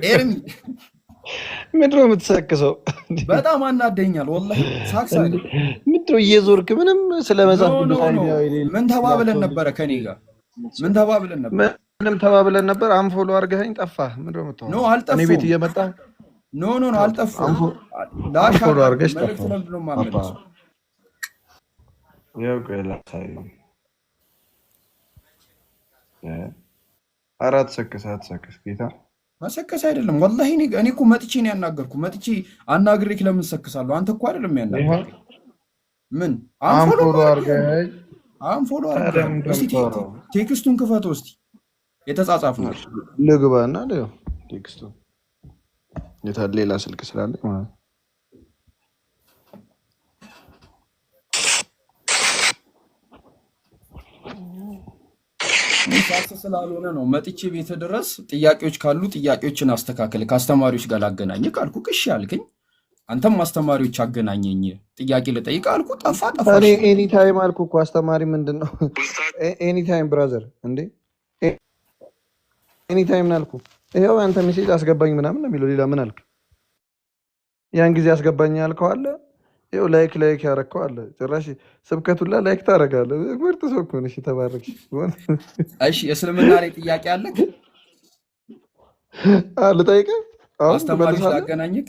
ኤርሚ ምንድነው የምትሰክሰው? በጣም አናደኛል ወላሂ። ሳክስ አይደል ምንድነው እየዞርክ ምንም ስለመጻፍ ቅዱስ አይዲያ አይደል? ምን ተባብለን ነበረ? ከኔ ጋር ምን ተባብለን ነበር? ምንም ተባብለን ነበር። አንፎሎ አድርገኸኝ ጠፋህ። ምንድነው የምትሆነው? ኖ አልጠፋሁም። እኔ ቤት እየመጣ ኖ አልጠፋሁም። አንፎሎ አድርገሽ ጠፋህ። መልእክት ለምንድን ነው የማመልሰው? ያው ቆይላ ሳይ አራት ሰክስ ጌታ መሰከስ አይደለም ወላሂ። እኔ እኮ መጥቼ ነው ያናገርኩ። መጥቼ አናግሬክ ለምን ሰክሳለሁ? አንተ እኮ አይደለም ያናገርኩ። ምን አንፎሎ አድርገኸኝ አንፎሎ አድርገኸኝ። እስቲ ቴክስቱን ክፈተው እስቲ የተጻጻፍነው ልግባና ነው ቴክስቱ የታለ ሌላ ስልክ ስላለ ማለት ሳክስ ስላልሆነ ነው መጥቼ ቤት ድረስ ጥያቄዎች ካሉ ጥያቄዎችን አስተካከል ከአስተማሪዎች ጋር ላገናኝ ካልኩ እሺ አልከኝ። አንተም አስተማሪዎች አገናኘኝ ጥያቄ ልጠይቅ አልኩ። ጠፋ እኔ ኤኒ ታይም አልኩ እኮ አስተማሪ ምንድነው ኤኒ ታይም ብራዘር እንዴ ኤኒ ታይም ናልኩ። ይሄው አንተ ሜሴጅ አስገባኝ ምናምን ነው የሚለው። ሌላ ምን አልክ? ያን ጊዜ አስገባኝ ያልከው አለ። ይኸው ላይክ ያረከው አለ። ጭራሽ ስብከቱላ ላይክ ታረጋለህ። ምርጥ ሰው እኮ ነሽ። ተባረክ። እሺ እስልምና ላይ ጥያቄ አለክ? ልጠይቅህ? አስተማሪዎች ላገናኝክ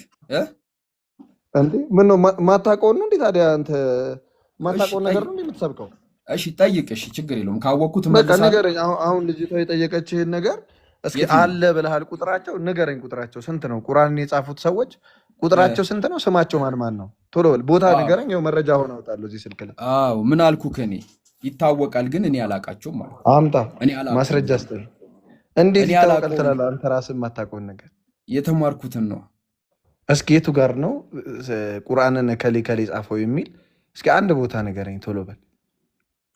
እንዴ? ምን ነው ማታውቀውን ነው እንዴ? ታዲያ አንተ ማታውቀውን ነገር ነው የምትሰብከው? እሺ ጠይቅ። እሺ ችግር የለውም። ካወቅኩት በቃ ንገረኝ። አሁን ልጅቷ የጠየቀችህን ነገር እስኪ አለ ብለሃል። ቁጥራቸው ንገረኝ። ቁጥራቸው ስንት ነው? ቁርአንን የጻፉት ሰዎች ቁጥራቸው ስንት ነው? ስማቸው ማን ነው? ቶሎ በል። ቦታ ንገረኝ። ይኸው መረጃ ሆነ አውጣለሁ እዚህ ስልክ ላይ። አዎ ምን አልኩ? ከኔ ይታወቃል፣ ግን እኔ አላቃቸውም ማለት አምጣ ማስረጃ ስጠኝ። እንዴት ይታወቃል ትላለህ አንተ? ራስህ የማታውቀውን ነገር የተማርኩትን ነው። እስኪ የቱ ጋር ነው ቁርአንን ከሌ ጻፈው የሚል? እስኪ አንድ ቦታ ንገረኝ ቶሎ በል።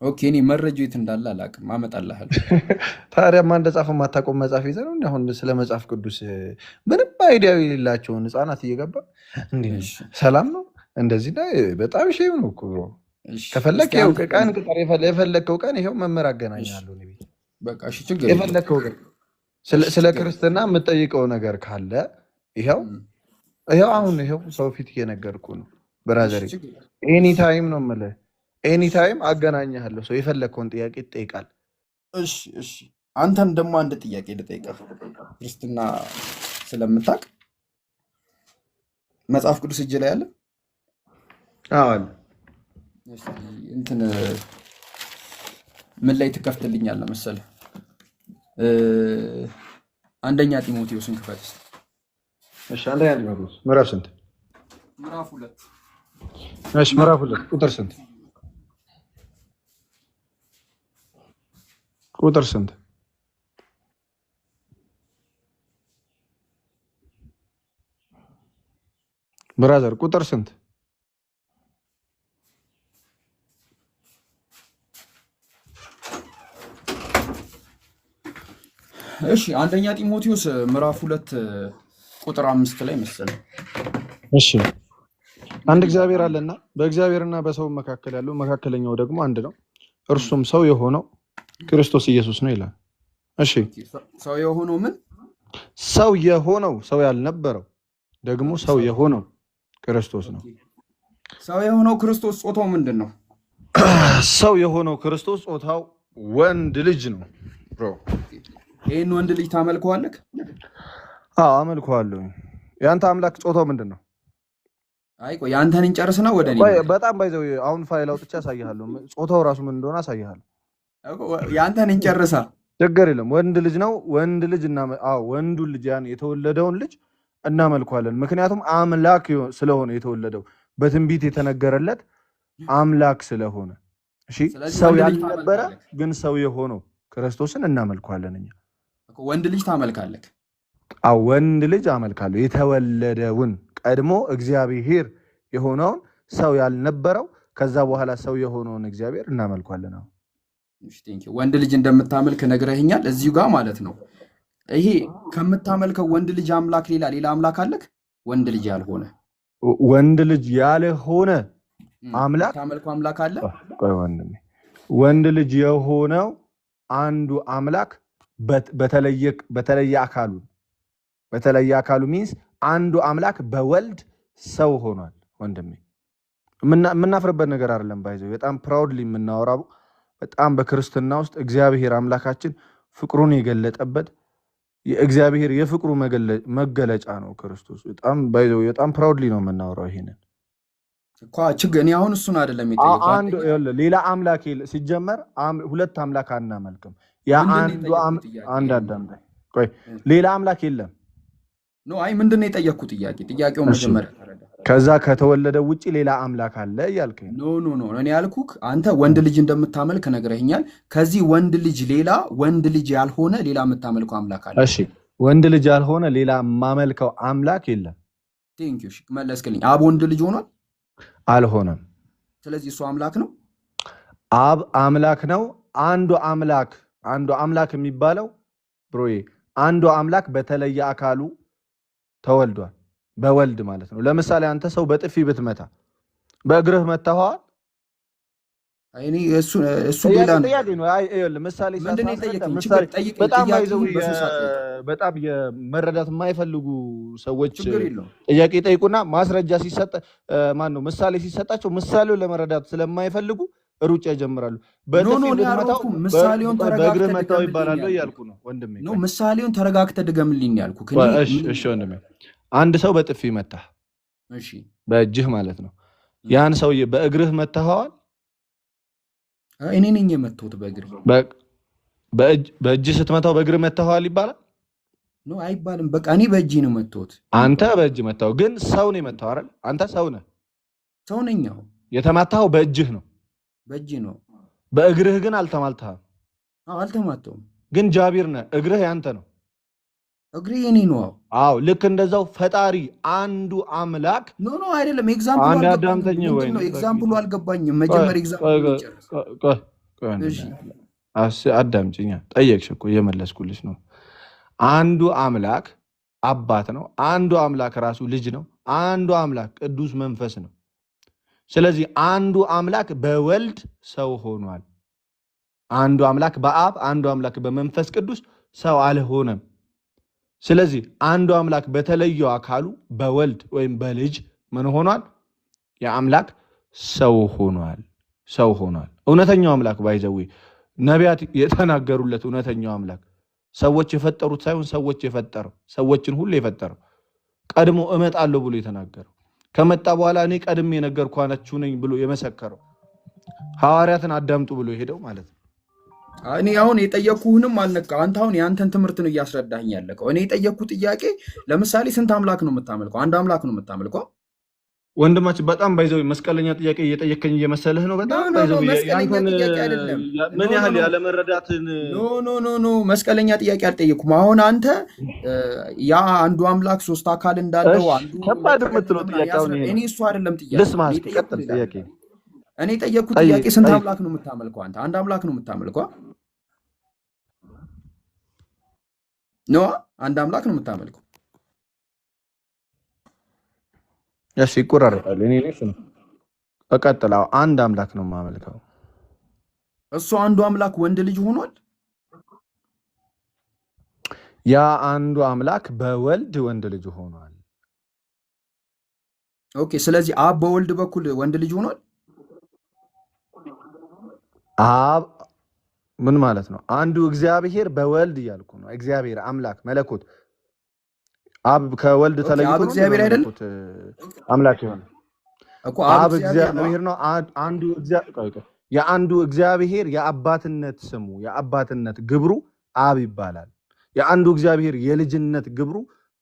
ኦኬ እኔ መረጃው የት እንዳለ አላውቅም፣ አመጣልሃለሁ። ታዲያማ እንደጻፈው የማታውቀውን መጽሐፍ ይዘህ ነው አሁን ስለ መጽሐፍ ቅዱስ ምንም አይዲያ የሌላቸውን ህፃናት እየገባ እንዴ ሰላም ነው እንደዚህ ላይ በጣም ሼም ነው እኮ ብሮ። ከፈለክ ይኸው ቀን ቅጠር፣ የፈለከው ቀን ይኸው መምህር አገናኛለሁ እኔ ቤት። በቃ እሺ ችግር የፈለከው ቀን ስለ ክርስትና የምጠይቀው ነገር ካለ ይኸው አሁን ይኸው ሰው ፊት እየነገርኩ ነው ብራዘር። ኤኒ ታይም ነው የምልህ፣ ኤኒ ታይም አገናኛለሁ። ሰው የፈለከውን ጥያቄ ትጠይቃል። እሺ አንተን ደግሞ አንድ ጥያቄ ልጠይቅህ። ክርስትና ስለምታውቅ መጽሐፍ ቅዱስ እጅ ላይ አለ? አዎ አለ። እንትን ምን ላይ ትከፍትልኛለህ መሰለህ? አንደኛ ጢሞቴዎስን ክፈት። እሺ አንደኛ ጢሞቴዎስ ምዕራፍ ስንት? ምዕራፍ 2። እሺ ምዕራፍ 2 ቁጥር ስንት? ቁጥር ስንት? ብራዘር ቁጥር ስንት? እሺ አንደኛ ጢሞቴዎስ ምዕራፍ 2 ቁጥር 5 ላይ መሰለኝ። እሺ አንድ እግዚአብሔር አለና በእግዚአብሔርና በሰው መካከል ያለው መካከለኛው ደግሞ አንድ ነው፣ እርሱም ሰው የሆነው ክርስቶስ ኢየሱስ ነው ይላል። እሺ ሰው የሆነው ምን? ሰው የሆነው ሰው ያልነበረው ደግሞ ሰው የሆነው ክርስቶስ ነው። ሰው የሆነው ክርስቶስ ጾታው ምንድን ነው? ሰው የሆነው ክርስቶስ ጾታው ወንድ ልጅ ነው ብሮ። ይህን ወንድ ልጅ ታመልከዋለህ? አዎ አመልከዋለሁ። የአንተ አምላክ ጾታው ምንድን ነው? አይ ቆይ አንተን እንጨርስና ወደ እኔ በጣም ባይዘው አሁን ፋይል አውጥቼ አሳይሃለሁ። ጾታው ራሱ ምን እንደሆነ አሳይሃለሁ። ያንተን እንጨርሳ ችግር የለም። ወንድ ልጅ ነው። ወንድ ልጅ ወንዱ ልጅ ያን የተወለደውን ልጅ እናመልከዋለን። ምክንያቱም አምላክ ስለሆነ የተወለደው በትንቢት የተነገረለት አምላክ ስለሆነ። እሺ ሰው ያልነበረ ግን ሰው የሆነው ክርስቶስን እናመልከዋለን። እኛ ወንድ ልጅ ታመልካለህ? አዎ ወንድ ልጅ አመልካለሁ። የተወለደውን ቀድሞ እግዚአብሔር የሆነውን ሰው ያልነበረው ከዛ በኋላ ሰው የሆነውን እግዚአብሔር እናመልከዋለን። አዎ ወንድ ልጅ እንደምታመልክ ነግረህኛል። እዚሁ ጋር ማለት ነው። ይሄ ከምታመልከው ወንድ ልጅ አምላክ ሌላ አምላክ አለክ? ወንድ ልጅ ያልሆነ ወንድ ልጅ ያልሆነ አምላክ የምታመልከው አምላክ አለ። ቆይ ወንድሜ፣ ወንድ ልጅ የሆነው አንዱ አምላክ በተለየ አካሉ ሚንስ አንዱ አምላክ በወልድ ሰው ሆኗል። ወንድሜ የምናፍርበት ነገር አይደለም። ባይዘው በጣም ፕራውድሊ የምናወራው በጣም በክርስትና ውስጥ እግዚአብሔር አምላካችን ፍቅሩን የገለጠበት የእግዚአብሔር የፍቅሩ መገለጫ ነው ክርስቶስ። በጣም ባይዘው በጣም ፕራውድሊ ነው የምናወራው ይሄንን ችግር። እኔ አሁን እሱን አይደለም የጠየኩት። ሌላ አምላክ ሲጀመር ሁለት አምላክ አናመልክም። ያ አንድ አዳም ላይ ቆይ ሌላ አምላክ የለም። ኖ አይ ምንድን ነው የጠየኩት ጥያቄ? ጥያቄውን መጀመሪያ ተረዳ። ከዛ ከተወለደ ውጪ ሌላ አምላክ አለ እያልከኝ? ኖ እኔ ያልኩህ አንተ ወንድ ልጅ እንደምታመልክ ነግረኸኛል። ከዚህ ወንድ ልጅ ሌላ ወንድ ልጅ ያልሆነ ሌላ የምታመልከው አምላክ አለ? እሺ ወንድ ልጅ ያልሆነ ሌላ የማመልከው አምላክ የለም። ቴንኪው መለስክልኝ። አብ ወንድ ልጅ ሆኗል? አልሆነም። ስለዚህ እሱ አምላክ ነው። አብ አምላክ ነው። አንዱ አምላክ የሚባለው ብሮዬ አንዱ አምላክ በተለየ አካሉ ተወልዷል። በወልድ ማለት ነው። ለምሳሌ አንተ ሰው በጥፊ ብትመታ በእግርህ መታኸዋል? እኔ እሱ ሌላ ነው። አይ ምሳሌ በጣም የመረዳት የማይፈልጉ ሰዎች ጥያቄ ጠይቁና ማስረጃ ሲሰጥ ማነው ምሳሌ ሲሰጣቸው ምሳሌውን ለመረዳት ስለማይፈልጉ ሩጫ ይጀምራሉ። በእግርህ መታው ይባላል እያልኩ ነው ወንድሜ። ምሳሌውን ተረጋግተህ ድገምልኝ ያልኩህ። እሺ ወንድሜ፣ አንድ ሰው በጥፊ መታህ፣ እሺ በእጅህ ማለት ነው። ያን ሰውዬ በእግርህ መታኸዋል? እኔ ነኝ የመታሁት በእግር። በእጅ ስትመታው በእግር መታኸዋል ይባላል? ኖ አይባልም። በቃ እኔ በእጅ ነው መታሁት። አንተ በእጅ መታው፣ ግን ሰው ነው የመታው አይደል? አንተ ሰው ነህ። ሰው ነኝ። የተማታኸው በእጅህ ነው። በእጅ ነው። በእግርህ ግን አልተማልተህም። አልተማተውም። ግን ጃቢር ነህ። እግርህ ያንተ ነው። እግሬ የኔ ነው። አዎ ልክ እንደዛው ፈጣሪ አንዱ አምላክ ኖ አይደለም። ኤግዛምፕሉ አልገባኝም። መጀመሪያ ኤግዛምፕሉ አዳምጪኛ። ጠየቅሽ እኮ እየመለስኩልሽ ነው። አንዱ አምላክ አባት ነው። አንዱ አምላክ ራሱ ልጅ ነው። አንዱ አምላክ ቅዱስ መንፈስ ነው። ስለዚህ አንዱ አምላክ በወልድ ሰው ሆኗል። አንዱ አምላክ በአብ አንዱ አምላክ በመንፈስ ቅዱስ ሰው አልሆነም። ስለዚህ አንዱ አምላክ በተለየው አካሉ በወልድ ወይም በልጅ ምን ሆኗል? የአምላክ ሰው ሆኗል። እውነተኛው አምላክ ባይዘዊ ነቢያት የተናገሩለት እውነተኛው አምላክ ሰዎች የፈጠሩት ሳይሆን ሰዎችን ሁሉ የፈጠረው ቀድሞ እመጣለሁ ብሎ የተናገረው ከመጣ በኋላ እኔ ቀድሜ የነገርኳችሁ ነኝ ብሎ የመሰከረው ሐዋርያትን አዳምጡ ብሎ የሄደው ማለት ነው። እኔ አሁን የጠየኩህንም አልነካ። አንተ አሁን የአንተን ትምህርት ነው እያስረዳኝ ያለከው። እኔ የጠየኩህ ጥያቄ ለምሳሌ ስንት አምላክ ነው የምታመልከው? አንድ አምላክ ነው የምታመልከው? ወንድማችን በጣም ባይዘው መስቀለኛ ጥያቄ እየጠየከኝ እየመሰለህ ነው። በጣም ባይዘው ምን ያህል ያለ መረዳትን ኖ መስቀለኛ ጥያቄ አልጠየኩም። አሁን አንተ ያ አንዱ አምላክ ሶስት አካል እንዳለው አንዱ ከባድ የምትለው ጥያቄ አሁን እኔ እሱ አይደለም ጥያቄ። ልስማስ ቀጥል ጥያቄ። እኔ የጠየኩት ጥያቄ ስንት አምላክ ነው የምታመልከው? አንተ አንድ አምላክ ነው የምታመልከው? ኖ አንድ አምላክ ነው የምታመልከው? እሺ ይቆራረጣል። እኔ ነው እቀጥላው። አንድ አምላክ ነው የማመልከው። እሱ አንዱ አምላክ ወንድ ልጅ ሆኗል። ያ አንዱ አምላክ በወልድ ወንድ ልጅ ሆኗል። ኦኬ። ስለዚህ አብ በወልድ በኩል ወንድ ልጅ ሆኗል። አብ ምን ማለት ነው? አንዱ እግዚአብሔር በወልድ እያልኩ ነው። እግዚአብሔር አምላክ መለኮት አብ ከወልድ ተለይቶ አብ እግዚአብሔር አይደለም አምላክ ይሆነ እኮ አብ እግዚአብሔር ነው። አንዱ የአንዱ እግዚአብሔር የአባትነት ስሙ የአባትነት ግብሩ አብ ይባላል። የአንዱ እግዚአብሔር የልጅነት ግብሩ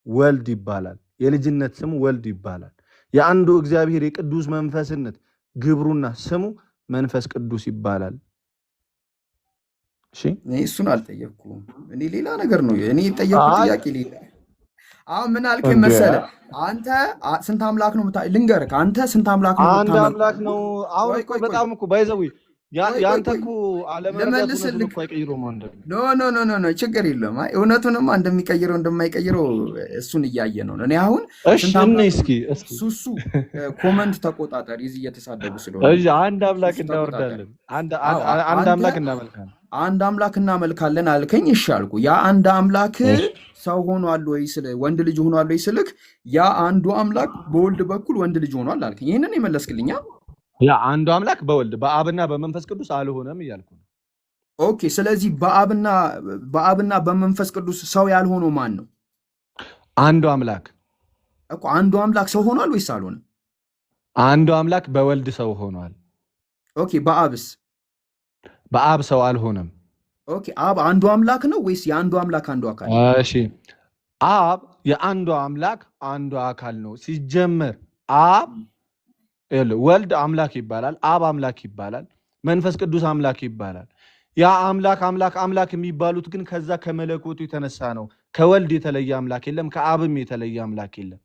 ወልድ ይባላል። የልጅነት ስሙ ወልድ ይባላል። የአንዱ እግዚአብሔር የቅዱስ መንፈስነት ግብሩና ስሙ መንፈስ ቅዱስ ይባላል። እሺ እሱን አልጠየቅኩም። እኔ ሌላ ነገር ነው እኔ የጠየቅኩት ጥያቄ ሌላ። አሁን ምን አልከኝ መሰለህ? አንተ ስንት አምላክ ነው ልንገርህ። አንተ ስንት አምላክ ነው? አንድ አምላክ ነው። አሁን በጣም እኮ ባይዘው ያንተ እኮ አለመረዳት እውነቱን ልመልስልህ። እኮ አይቀይረውም ወንድም። ኖ ችግር የለውም። አይ እውነቱንማ እንደሚቀይረው እንደማይቀይረው እሱን እያየ ነው። እኔ አሁን እሺ ስንት እኔ አምላክ እስኪ ሱሱ ኮመንት ተቆጣጠር። ይዝ እየተሳደቡ ስለሆነ እሺ አንድ አምላክ ሱሱ ተቆጣጠር። እናወርዳለን፣ አንድ አንተ አምላክ እናመልካለን። አንድ አምላክ እናመልካለን አልከኝ። እሺ አልኩ። ያ አንድ አምላክ ሰው ሆኗል ወይ ወንድ ልጅ ሆኗል ወይ ስልክ ያ አንዱ አምላክ በወልድ በኩል ወንድ ልጅ ሆኗል አልከኝ። ይህንን የመለስክልኛ። ያ አንዱ አምላክ በወልድ በአብና በመንፈስ ቅዱስ አልሆነም እያልኩ ነው። ኦኬ። ስለዚህ በአብና በመንፈስ ቅዱስ ሰው ያልሆነው ማን ነው? አንዱ አምላክ እኮ አንዱ አምላክ ሰው ሆኗል ወይስ አልሆነም? አንዱ አምላክ በወልድ ሰው ሆኗል። ኦኬ። በአብስ? በአብ ሰው አልሆነም። ኦኬ። አብ አንዱ አምላክ ነው ወይስ የአንዱ አምላክ አንዱ አካል? እሺ አብ የአንዱ አምላክ አንዱ አካል ነው ሲጀመር። አብ ወልድ አምላክ ይባላል፣ አብ አምላክ ይባላል፣ መንፈስ ቅዱስ አምላክ ይባላል። ያ አምላክ የሚባሉት ግን ከዛ ከመለኮቱ የተነሳ ነው። ከወልድ የተለየ አምላክ የለም፣ ከአብም የተለየ አምላክ የለም።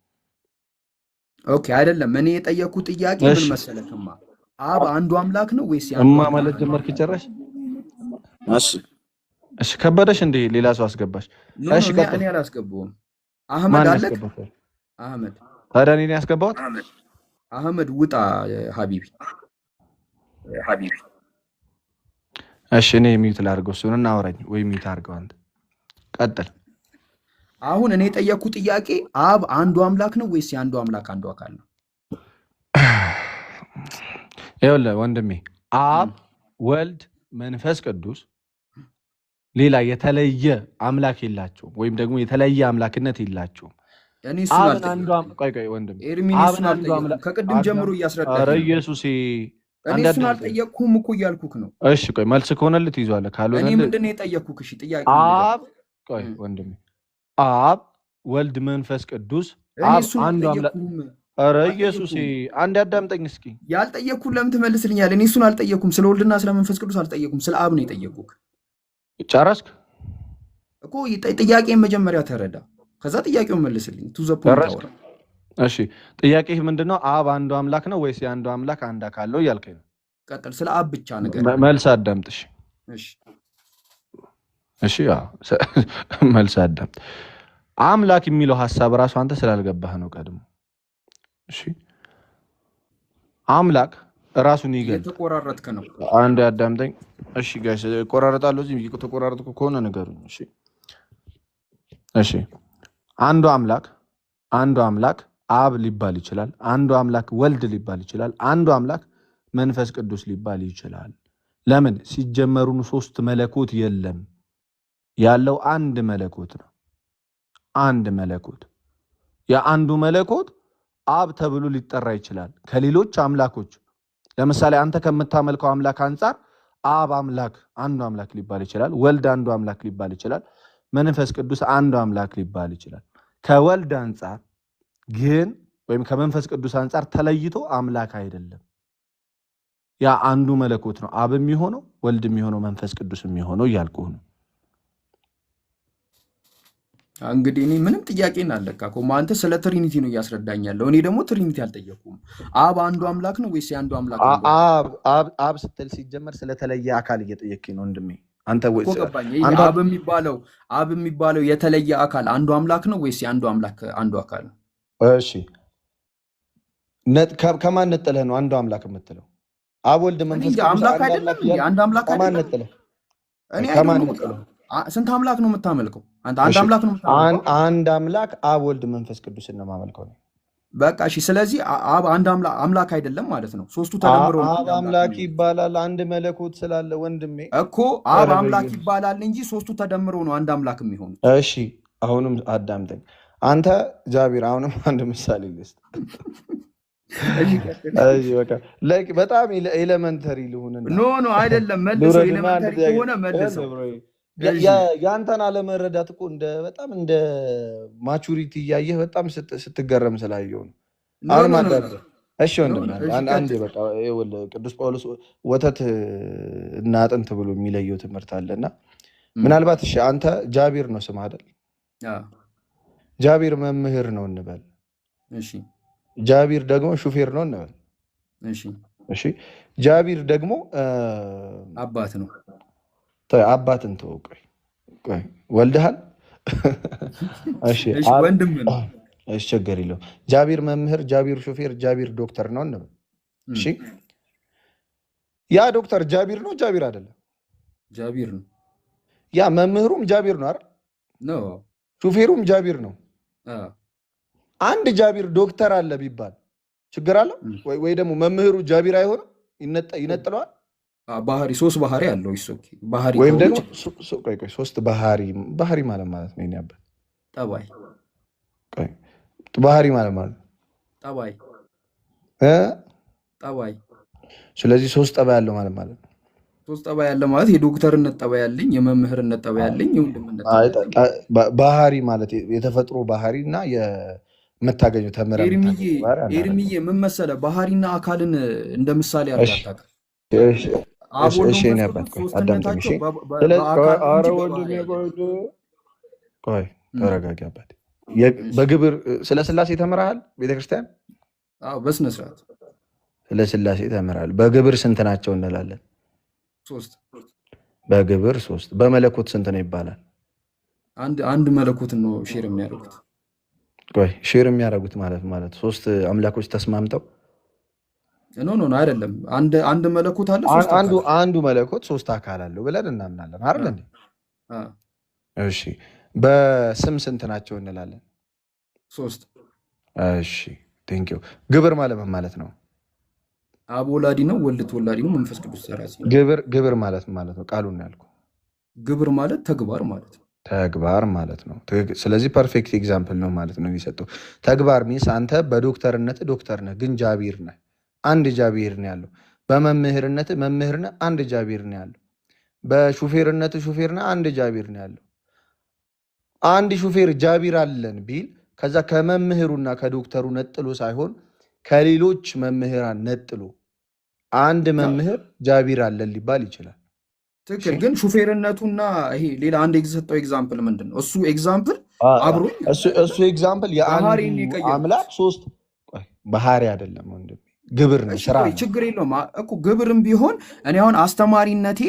ኦኬ። አይደለም። እኔ የጠየኩት ጥያቄ ምን መሰለክማ፣ አብ አንዱ አምላክ ነው ወይስ ማለት ጀመርክ ጨረሽ? እሺ ከበደሽ እንዴ? ሌላ ሰው አስገባሽ? እሺ እኔ አላስገባውም። አህመድ አለክ? አህመድ ታዲያ እኔ ያስገባሁት? አህመድ ውጣ ሀቢቢ። እሺ እኔ ሚዩት ላድርገው እሱን እናወራኝ፣ ወይ ሚዩት አድርገው አንተ ቀጥል። አሁን እኔ የጠየኩት ጥያቄ አብ አንዱ አምላክ ነው ወይስ የአንዱ አምላክ አንዱ አካል ነው? ይኸውልህ ወንድሜ አብ ወልድ መንፈስ ቅዱስ ሌላ የተለየ አምላክ የላቸውም፣ ወይም ደግሞ የተለየ አምላክነት የላቸውም። ቆይ ወንድሜ ከቅድም ጀምሮ እያስረዳ ኢየሱሴ እኔ እሱን አልጠየቅኩም እኮ እያልኩክ ነው። እሺ ቆይ መልስ ከሆነልህ ትይዟለህ፣ ካልሆነ እኔ ምንድን ነው የጠየቅኩክ? እሺ ጥያቄ ቆይ ወንድሜ አብ ወልድ መንፈስ ቅዱስ አብ አንዱ አምላክ። ኧረ ኢየሱሴ አንድ አዳምጠኝ እስኪ። ያልጠየቅኩን ለምን ትመልስልኛለህ? እኔ እሱን አልጠየቅኩም። ስለ ወልድና ስለ መንፈስ ቅዱስ አልጠየቅኩም። ስለ አብ ነው የጠየቅኩክ። ጨረስክ እኮ? ጥያቄን መጀመሪያ ተረዳ፣ ከዛ ጥያቄውን መልስልኝ። ቱ ዘ ፖይንት አወራ። እሺ ጥያቄ ምንድነው? አብ አንዱ አምላክ ነው ወይስ የአንዱ አምላክ አንድ አካል ነው እያልከኝ ነው? ቀጥል። ስለ አብ ብቻ ነገር መልስ አዳምጥሽ። እሺ መልስ አዳምጥ። አምላክ የሚለው ሐሳብ ራሱ አንተ ስላልገባህ ነው ቀድሞ። እሺ አምላክ ራሱን ይገልጥ። የተቆራረጥክ ነው። አንድ አዳምጠኝ። እሺ ጋይስ ቆራረጣለሁ። እዚህ ተቆራረጥኩ ከሆነ ንገሩኝ። እሺ አንዱ አምላክ አብ ሊባል ይችላል። አንዱ አምላክ ወልድ ሊባል ይችላል። አንዱ አምላክ መንፈስ ቅዱስ ሊባል ይችላል። ለምን? ሲጀመሩን ሶስት መለኮት የለም፣ ያለው አንድ መለኮት ነው። አንድ መለኮት። የአንዱ መለኮት አብ ተብሎ ሊጠራ ይችላል ከሌሎች አምላኮች። ለምሳሌ አንተ ከምታመልከው አምላክ አንጻር አብ አምላክ አንዱ አምላክ ሊባል ይችላል። ወልድ አንዱ አምላክ ሊባል ይችላል። መንፈስ ቅዱስ አንዱ አምላክ ሊባል ይችላል። ከወልድ አንጻር ግን ወይም ከመንፈስ ቅዱስ አንጻር ተለይቶ አምላክ አይደለም። ያ አንዱ መለኮት ነው። አብ የሚሆነው ወልድ የሚሆነው መንፈስ ቅዱስ የሚሆነው እያልኩህ ነው። እንግዲህ እኔ ምንም ጥያቄን አልለካኩም። አንተ ስለ ትሪኒቲ ነው እያስረዳኝ ያለው። እኔ ደግሞ ትሪኒቲ አልጠየኩም። አብ አንዱ አምላክ ነው ወይስ የአንዱ አምላክ? አብ ስትል ሲጀመር ስለተለየ አካል እየጠየቅኝ ነው ወንድሜ። አንተ አብ የሚባለው የተለየ አካል አንዱ አምላክ ነው ወይስ የአንዱ አምላክ አንዱ አካል ነው? እሺ ከማን ነጥለህ ነው አንዱ አምላክ የምትለው? አብ ወልድ መንፈስ ቅዱስ አምላክ አይደለም? አንድ አምላክ ከማን ነጥለህ? ስንት አምላክ ነው የምታመልከው? አንድ አምላክ ነው የምታመልከው? አንድ አምላክ አብ ወልድ መንፈስ ቅዱስን ነው የማመልከው ነው። በቃ እሺ። ስለዚህ አብ አንድ አምላክ አይደለም ማለት ነው። ሶስቱ ተደምረው አብ አምላክ ይባላል አንድ መለኮት ስላለ ወንድሜ እኮ አብ አምላክ ይባላል እንጂ ሶስቱ ተደምረው ነው አንድ አምላክ የሚሆኑት። እሺ አሁንም አዳምጠኝ አንተ ጃቢር። አሁንም አንድ ምሳሌ ልስጥ። በጣም ኤሌመንተሪ ልሁን። ኖ አይደለም፣ መልሰው። ኤሌመንተሪ ከሆነ መልሰው። የአንተን አለመረዳት እኮ በጣም እንደ ማቹሪቲ እያየህ በጣም ስትገረም ስላየው ነው። አሁንም እሺ ወንድም አንዴ በቃ ቅዱስ ጳውሎስ ወተት እና አጥንት ብሎ የሚለየው ትምህርት አለና ምናልባት እሺ አንተ ጃቢር ነው ስም አይደል? ጃቢር መምህር ነው እንበል። እሺ ጃቢር ደግሞ ሹፌር ነው እንበል። እሺ እሺ ጃቢር ደግሞ አባት ነው። አባትን ተወው። ቆይ ወልደሃል? እሺ ወንድም ነው። እሺ ችግር የለውም። ጃቢር መምህር፣ ጃቢር ሹፌር፣ ጃቢር ዶክተር ነው እንበል። እሺ ያ ዶክተር ጃቢር ነው ጃቢር አይደለም? ጃቢር ነው። ያ መምህሩም ጃቢር ነው አይደል? ነው። ሹፌሩም ጃቢር ነው። አንድ ጃቢር ዶክተር አለ ቢባል ችግር አለው ወይ? ደግሞ መምህሩ ጃቢር አይሆንም? ይነጥለዋል? ባህሪ ሶስት ባህሪ አለው። ባህሪ ወይም ደግሞ ሶስት ባህሪ ማለት ነው። ያበ ጠባይ ባህሪ ማለት ጠባይ ጠባይ። ስለዚህ ሶስት ጠባይ ያለው ማለት ነው። ሶስት ጠባይ ያለ ማለት የዶክተርነት ጠባይ ያለኝ፣ የመምህርነት ጠባይ ያለኝ፣ የወንድምነት ባህሪ ማለት የተፈጥሮ ባህሪ እና የምታገኘው ተምረህ ኤርሚዬ ምን መሰለህ ባህሪና አካልን እንደ ምሳሌ አድርጋታ ተረጋጊበት። በግብር ስለ ስላሴ ተምረሃል? ቤተክርስቲያን በስነስርዓት ስለ ስላሴ ተምረሃል። በግብር ስንት ናቸው እንላለን? ሶስት። በግብር ሶስት። በመለኮት ስንት ነው ይባላል? አንድ መለኮትን ነው ሼር የሚያደርጉት። ሼር የሚያደርጉት ማለት ሶስት አምላኮች ተስማምተው ኖ አይደለም። አንድ መለኮት አለ። አንዱ መለኮት ሶስት አካል አለው ብለን እናምናለን አይደል እንዴ? እሺ በስም ስንት ናቸው እንላለን? ሶስት። እሺ ቴንክ ዩ። ግብር ማለት ነው? አብ ወላዲ ነው፣ ወልድ ተወላዲ ነው፣ መንፈስ ቅዱስ ሰራጺ ነው። ግብር ማለት ነው? ቃሉን ያልኩ ግብር ማለት ተግባር ማለት ነው። ተግባር ማለት ነው። ስለዚህ ፐርፌክት ኤግዛምፕል ነው ማለት ነው የሚሰጠው። ተግባር ሚንስ አንተ በዶክተርነት ዶክተር ነህ፣ ግን ጃቢር ነህ። አንድ ጃቢር ነው ያለው። በመምህርነት መምህር ነህ፣ አንድ ጃቢር ነው ያለው። በሹፌርነት ሹፌር ነህ፣ አንድ ጃቢር ነው ያለው። አንድ ሹፌር ጃቢር አለን ቢል ከዛ ከመምህሩና ከዶክተሩ ነጥሎ ሳይሆን ከሌሎች መምህራን ነጥሎ አንድ መምህር ጃቢር አለን ሊባል ይችላል። ትክክል። ግን ሹፌርነቱና ይሄ ሌላ አንድ የተሰጠው ኤግዛምፕል ምንድን ነው? እሱ ኤግዛምፕል አብሮ እሱ ኤግዛምፕል የአንዱ አምላክ ሶስት ባህሪ አይደለም ወንድም፣ ግብር ነው፣ ስራ ነው። ችግር የለውም እኮ ግብርም ቢሆን እኔ አሁን አስተማሪነቴ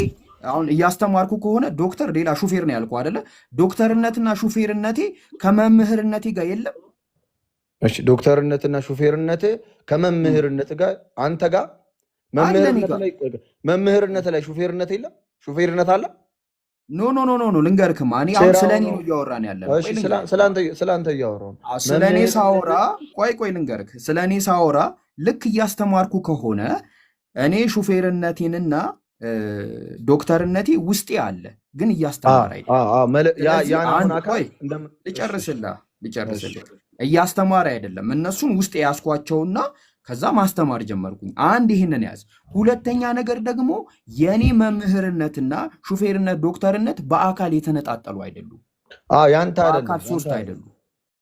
አሁን እያስተማርኩ ከሆነ ዶክተር ሌላ ሹፌር ነው ያልኩህ አይደለ? ዶክተርነትና ሹፌርነቴ ከመምህርነቴ ጋር የለም። እሺ ዶክተርነትና ሹፌርነቴ ከመምህርነት ጋር አንተ ጋር መምህርነት ላይ ሹፌርነት የለም። ሹፌርነት አለ? ኖ ልንገርክማ፣ እኔ አሁን ስለ እኔ ነው እያወራን ያለ። ስለ አንተ እያወራሁ ስለ እኔ ሳወራ ቆይ ልንገርክ፣ ስለ እኔ ሳወራ ልክ እያስተማርኩ ከሆነ እኔ ሹፌርነቴንና ዶክተርነቴ ውስጤ አለ፣ ግን እያስተማር ልጨርስልህ እያስተማር አይደለም። እነሱን ውስጤ ያስኳቸውና ከዛ ማስተማር ጀመርኩኝ። አንድ ይህንን ያዝ። ሁለተኛ ነገር ደግሞ የኔ መምህርነትና ሹፌርነት ዶክተርነት በአካል የተነጣጠሉ አይደሉም። ያንተ በአካል ሶስት አይደሉም።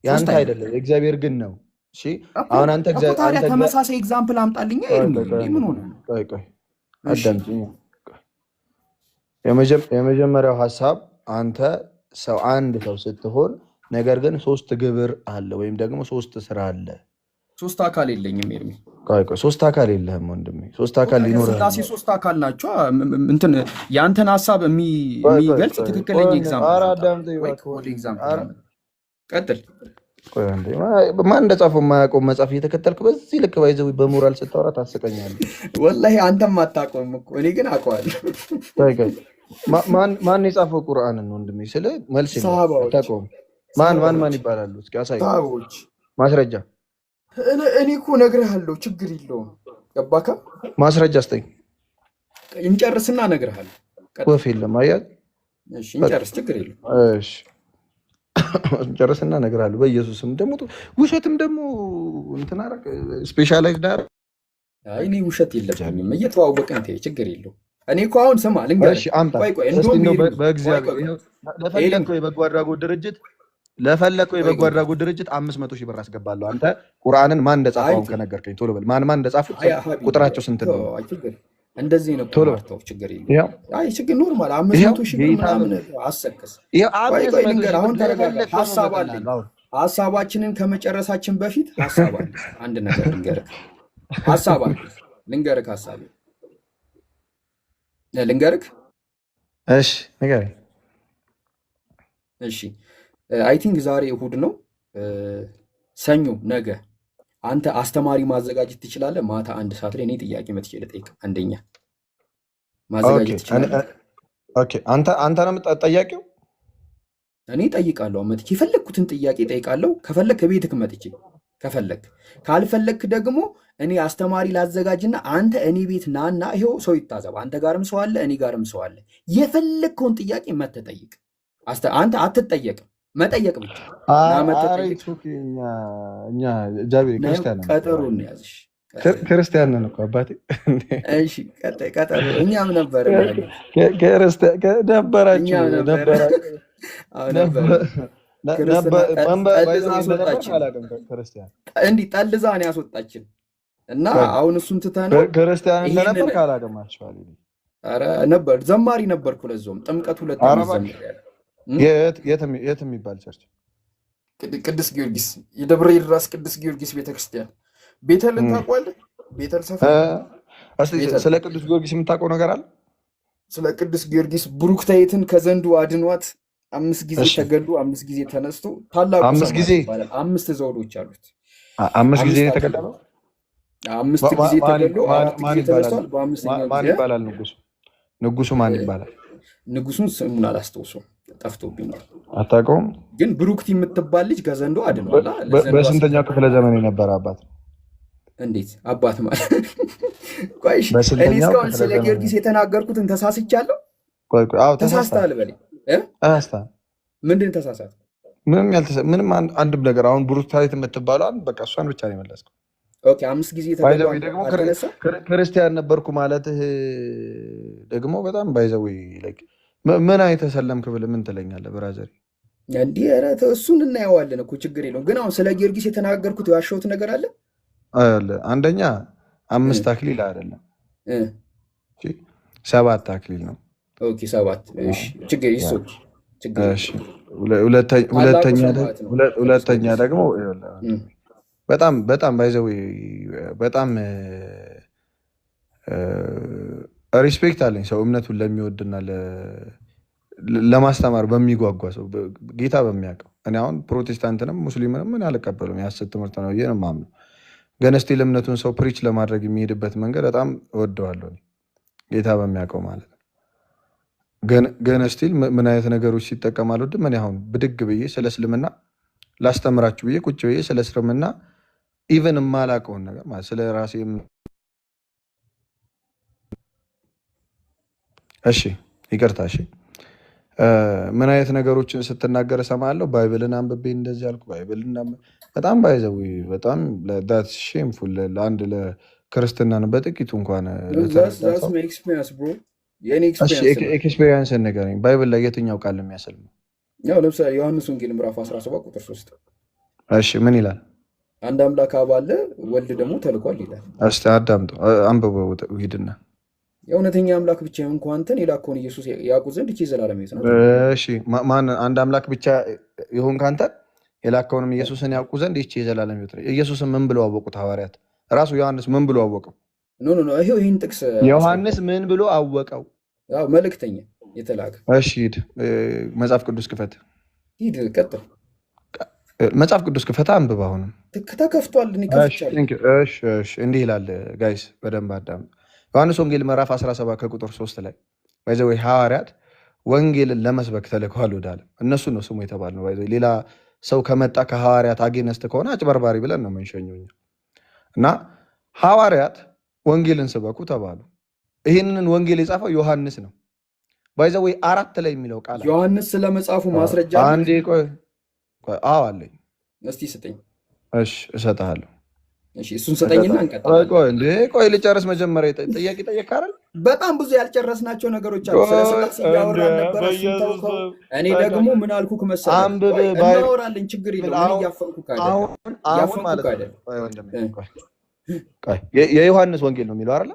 ያንተ አይደለም፣ እግዚአብሔር ግን ነው። እሺ አሁን አንተ ታዲያ ተመሳሳይ ኤግዛምፕል አምጣልኝ። ምን ሆነ? አዳምጪኝ። የመጀመሪያው ሀሳብ አንተ አንድ ሰው ስትሆን ነገር ግን ሶስት ግብር አለ ወይም ደግሞ ሶስት ስራ አለ። ሶስት አካል የለኝም ኤርሚ። ሶስት አካል የለህም ወንድሜ። ሶስት አካል ሊኖርህ ስላሴ ሶስት አካል ናቸው። እንትን የአንተን ሀሳብ የሚገልጽ ትክክለኛ ኤግዛምፕል ቀጥል። ማን እንደጻፈው የማያውቀው መጽሐፍ እየተከተልክ በዚህ ልክ ባይዘው በሞራል ስታወራ ታስቀኛለህ። ወላሂ አንተም አታውቀውም እኮ እኔ ግን አውቀዋለሁ። ማን የጻፈው ቁርአንን ነው ወንድሜ? ስለ መልስ አታውቀውም። ማን ይባላሉ? እስኪ አሳይ ማስረጃ። እኔ እኮ እነግርሃለሁ፣ ችግር የለውም። ገባካ? ማስረጃ ስጠኝ፣ እንጨርስና እነግርሃለሁ። ወፍ የለም አያት። እሺ እንጨርስ፣ ችግር የለውም። እሺ እንጨርስና እነግርሃለሁ። በኢየሱስም ደግሞ ውሸትም ደግሞ እንትን አደረግ ስፔሻላይዝድ አደረግ። አይ እኔ ውሸት የለብኝም፣ እየተዋወቅን ተይ፣ ችግር የለውም። እኔ እኮ አሁን ስማ ልንገርህ፣ ለፈለግከው የበጎ አድራጎት ድርጅት 500 ሺህ ብር አስገባለሁ። አንተ ቁርአንን ማን እንደጻፈው ከነገርከኝ ቶሎ በል። ማን እንደጻፈው ቁጥራቸው ስንት ነው? እንደዚህ ነው ቶሎ ችግር የለውም። አይ ችግር ኖርማል 500 ሺህ ብር ምናምን አሰከስ። ቆይ ልንገርህ፣ አሁን ተረጋጋ። ሀሳብ አለኝ። ሀሳባችንን ከመጨረሳችን በፊት ሀሳብ አለ። አንድ ነገር ልንገርህ፣ ሀሳብ አለ። ልንገርህ ሀሳቤ ልንገርህ። እሺ ንገረኝ። እሺ አይ ቲንክ ዛሬ እሁድ ነው። ሰኞ ነገ አንተ አስተማሪ ማዘጋጀት ትችላለህ? ማታ 1 ሰዓት ላይ እኔ ጥያቄ መጥቼ ልጠይቅ። አንደኛ ማዘጋጀት ትችላለህ? አንተ ነው ጠያቂው? እኔ ጠይቃለሁ። መጥቼ የፈለግኩትን ጥያቄ ጠይቃለሁ። ከፈለግ ከቤትህ መጥቼ ከፈለግ፣ ካልፈለግክ ደግሞ እኔ አስተማሪ ላዘጋጅና አንተ እኔ ቤት ናና፣ ይኸው ሰው ይታዘብ። አንተ ጋርም ሰው አለ፣ እኔ ጋርም ሰው አለ። የፈለግከውን ጥያቄ መተህ ጠይቅ። አንተ አትጠየቅም፣ መጠየቅ ብቻ። እኛ ጃቤ ክርስቲያን ቀጠሮን ያዝሽ። ክርስቲያን ነን እኮ አባቴ። እሺ ቀጠሮ እኛም ነበር እንዲህ ጠልዛ ነው ያስወጣችን እና አሁን እሱን ትተነው ክርስቲያን እንደነበር ካላገማችኋል ነበር። ዘማሪ ነበርኩ። ለዛውም ጥምቀት 2 ዓመት ዘምሬያለሁ። የት የሚባል ቸርች? ቅዱስ ጊዮርጊስ፣ የደብረ ይድራስ ቅዱስ ጊዮርጊስ ቤተክርስቲያን። ቤተልን ታውቀዋለህ? ቤተል ሰፈር። ስለ ቅዱስ ጊዮርጊስ የምታውቀው ነገር አለ? ስለ ቅዱስ ጊዮርጊስ ብሩክታይትን ከዘንዱ አድኗት 5 ጊዜ ተገሉ፣ 5 ጊዜ ተነስቶ ታላቁ 5 ጊዜ 5 ዘውዶች አሉት። 5 ጊዜ የተገደለው 5 ጊዜ ተገሉ፣ 4 ጊዜ ተነስቷል። ማን ይባላል ንጉሱ? ንጉሱ ማን ይባላል? ንጉሱን ስሙን አላስታውሰውም፣ ጠፍቶብኛል። አታውቀውም? ግን ብሩክቲ የምትባል ልጅ ከዘንዶ አድኗል። በስንተኛው ክፍለ ዘመን የነበረ አባት? እንዴት አባት ማለት? ቆይ እኔ እስካሁን ስለ ጊዮርጊስ የተናገርኩትን ተሳስቻለሁ? ተሳስተሃል በለኝ። ምንድን ተሳሳት? ምንም አንድም ነገር። አሁን ብሩክታይት የምትባለው በቃ እሷን ብቻ ነው የመለስከው። ኦኬ 5 ጊዜ ደግሞ ክርስቲያን ነበርኩ ማለትህ ደግሞ በጣም ባይዘው ምን አይተሰለምክ ብለህ ምን ትለኛለህ ብራዘር? እንዲህ ኧረ እሱን እናየዋለን እኮ ችግር የለውም። ግን አሁን ስለ ጊዮርጊስ የተናገርኩት የዋሸሁት ነገር አለ? አንደኛ 5 አክሊል አይደለም 7 አክሊል ነው። ኦኬ 7። እሺ ችግር ይሶች ችግር። እሺ ሁለተኛ ደግሞ በጣም ባይዘው በጣም ሪስፔክት አለኝ ሰው እምነቱን ለሚወድና ለማስተማር በሚጓጓ ሰው ጌታ በሚያውቀው። እኔ አሁን ፕሮቴስታንትንም ሙስሊምንም ምን አልቀበሉም፣ የሐሰት ትምህርት ነው ብዬ ነው የማምነው። ግን ስቲል እምነቱን ሰው ፕሪች ለማድረግ የሚሄድበት መንገድ በጣም እወደዋለሁ ጌታ በሚያውቀው ማለት ነው። ግን ስቲል ምን አይነት ነገሮች ሲጠቀም አልወድም። እኔ አሁን ብድግ ብዬ ስለ እስልምና ላስተምራችሁ ብዬ ቁጭ ብዬ ስለ እስልምና ኢቨን የማላውቀውን ነገር ማለት ስለ ራሴ እሺ ይቅርታ እሺ ምን አይነት ነገሮችን ስትናገር እሰማለሁ። ባይብልን አንብቤ እንደዚህ አልኩ። ባይብልን በጣም ባይዘው በጣም ዳትስ ሼምፉል ለአንድ ለክርስትናን በጥቂቱ እንኳን ኤክስፔሪንስ ንገረኝ። ባይብል ላይ የትኛው ቃል የሚያሰልመው? ያው ለምሳሌ ዮሐንስ ወንጌል ምዕራፍ 17 ቁጥር 3 እሺ ምን ይላል? አንድ አምላክ አብ አለ፣ ወልድ ደግሞ ተልኳል ይላል። እስቲ አዳምጡ፣ አንብበው ሂድና የእውነተኛ አምላክ ብቻ የሆንኩ አንተን የላከውን ኢየሱስ ያውቁ ዘንድ ይህች የዘላለም ሕይወት ነው። እሺ ማን አንድ አምላክ ብቻ የሆንክ አንተን የላከውንም ኢየሱስን ያውቁ ዘንድ ይህች የዘላለም ሕይወት ነው። ኢየሱስን ምን ብለው አወቁት ሐዋርያት? ራሱ ዮሐንስ ምን ብሎ አወቀው? ኖ ይሄን ጥቅስ ዮሐንስ ምን ብሎ አወቀው? ያው መልእክተኛ የተላከ። እሺ ሂድ መጽሐፍ ቅዱስ ክፈት፣ ሂድ ቀጥል። መጽሐፍ ቅዱስ ክፈት፣ አንብብ። አሁንም ተከፍቷል። እኔ ከፍቻለሁ። እሺ እንዲህ ይላል ጋይስ፣ በደንብ አዳም። ዮሐንስ ወንጌል ምዕራፍ 17 ከቁጥር 3 ላይ ባይዘው ሐዋርያት ወንጌልን ለመስበክ ተልከዋል ወደ ዓለም። እነሱ ነው ስሙ የተባለ ነው። ባይዘው ሌላ ሰው ከመጣ ከሐዋርያት አጌነስት ከሆነ አጭበርባሪ ብለን ነው የምንሸኘው እና ሐዋርያት ወንጌልን ስበኩ ተባሉ። ይህንን ወንጌል የጻፈው ዮሐንስ ነው። ባይዘው 4 ላይ የሚለው ቃል ዮሐንስ ስለ መጽሐፉ ማስረጃ አንዴ ቆይ አለኝ። እስቲ ስጠኝ። እሺ እሰጥሃለሁ። እሺ እሱን ስጠኝና እንቀጥላለን። ቆይ ልጨርስ። መጀመሪያ ጥያቄ ጠየቅ አይደል? በጣም ብዙ ያልጨረስናቸው ነገሮች አሉ። ስለ ስላሴ እያወራን ነበር። እሱን ተውከው። እኔ ደግሞ ምን አልኩህ መሰለህ? እናወራለን፣ ችግር የለውም። እያፈንኩህ አይደለም። የዮሐንስ ወንጌል ነው የሚለው አይደል?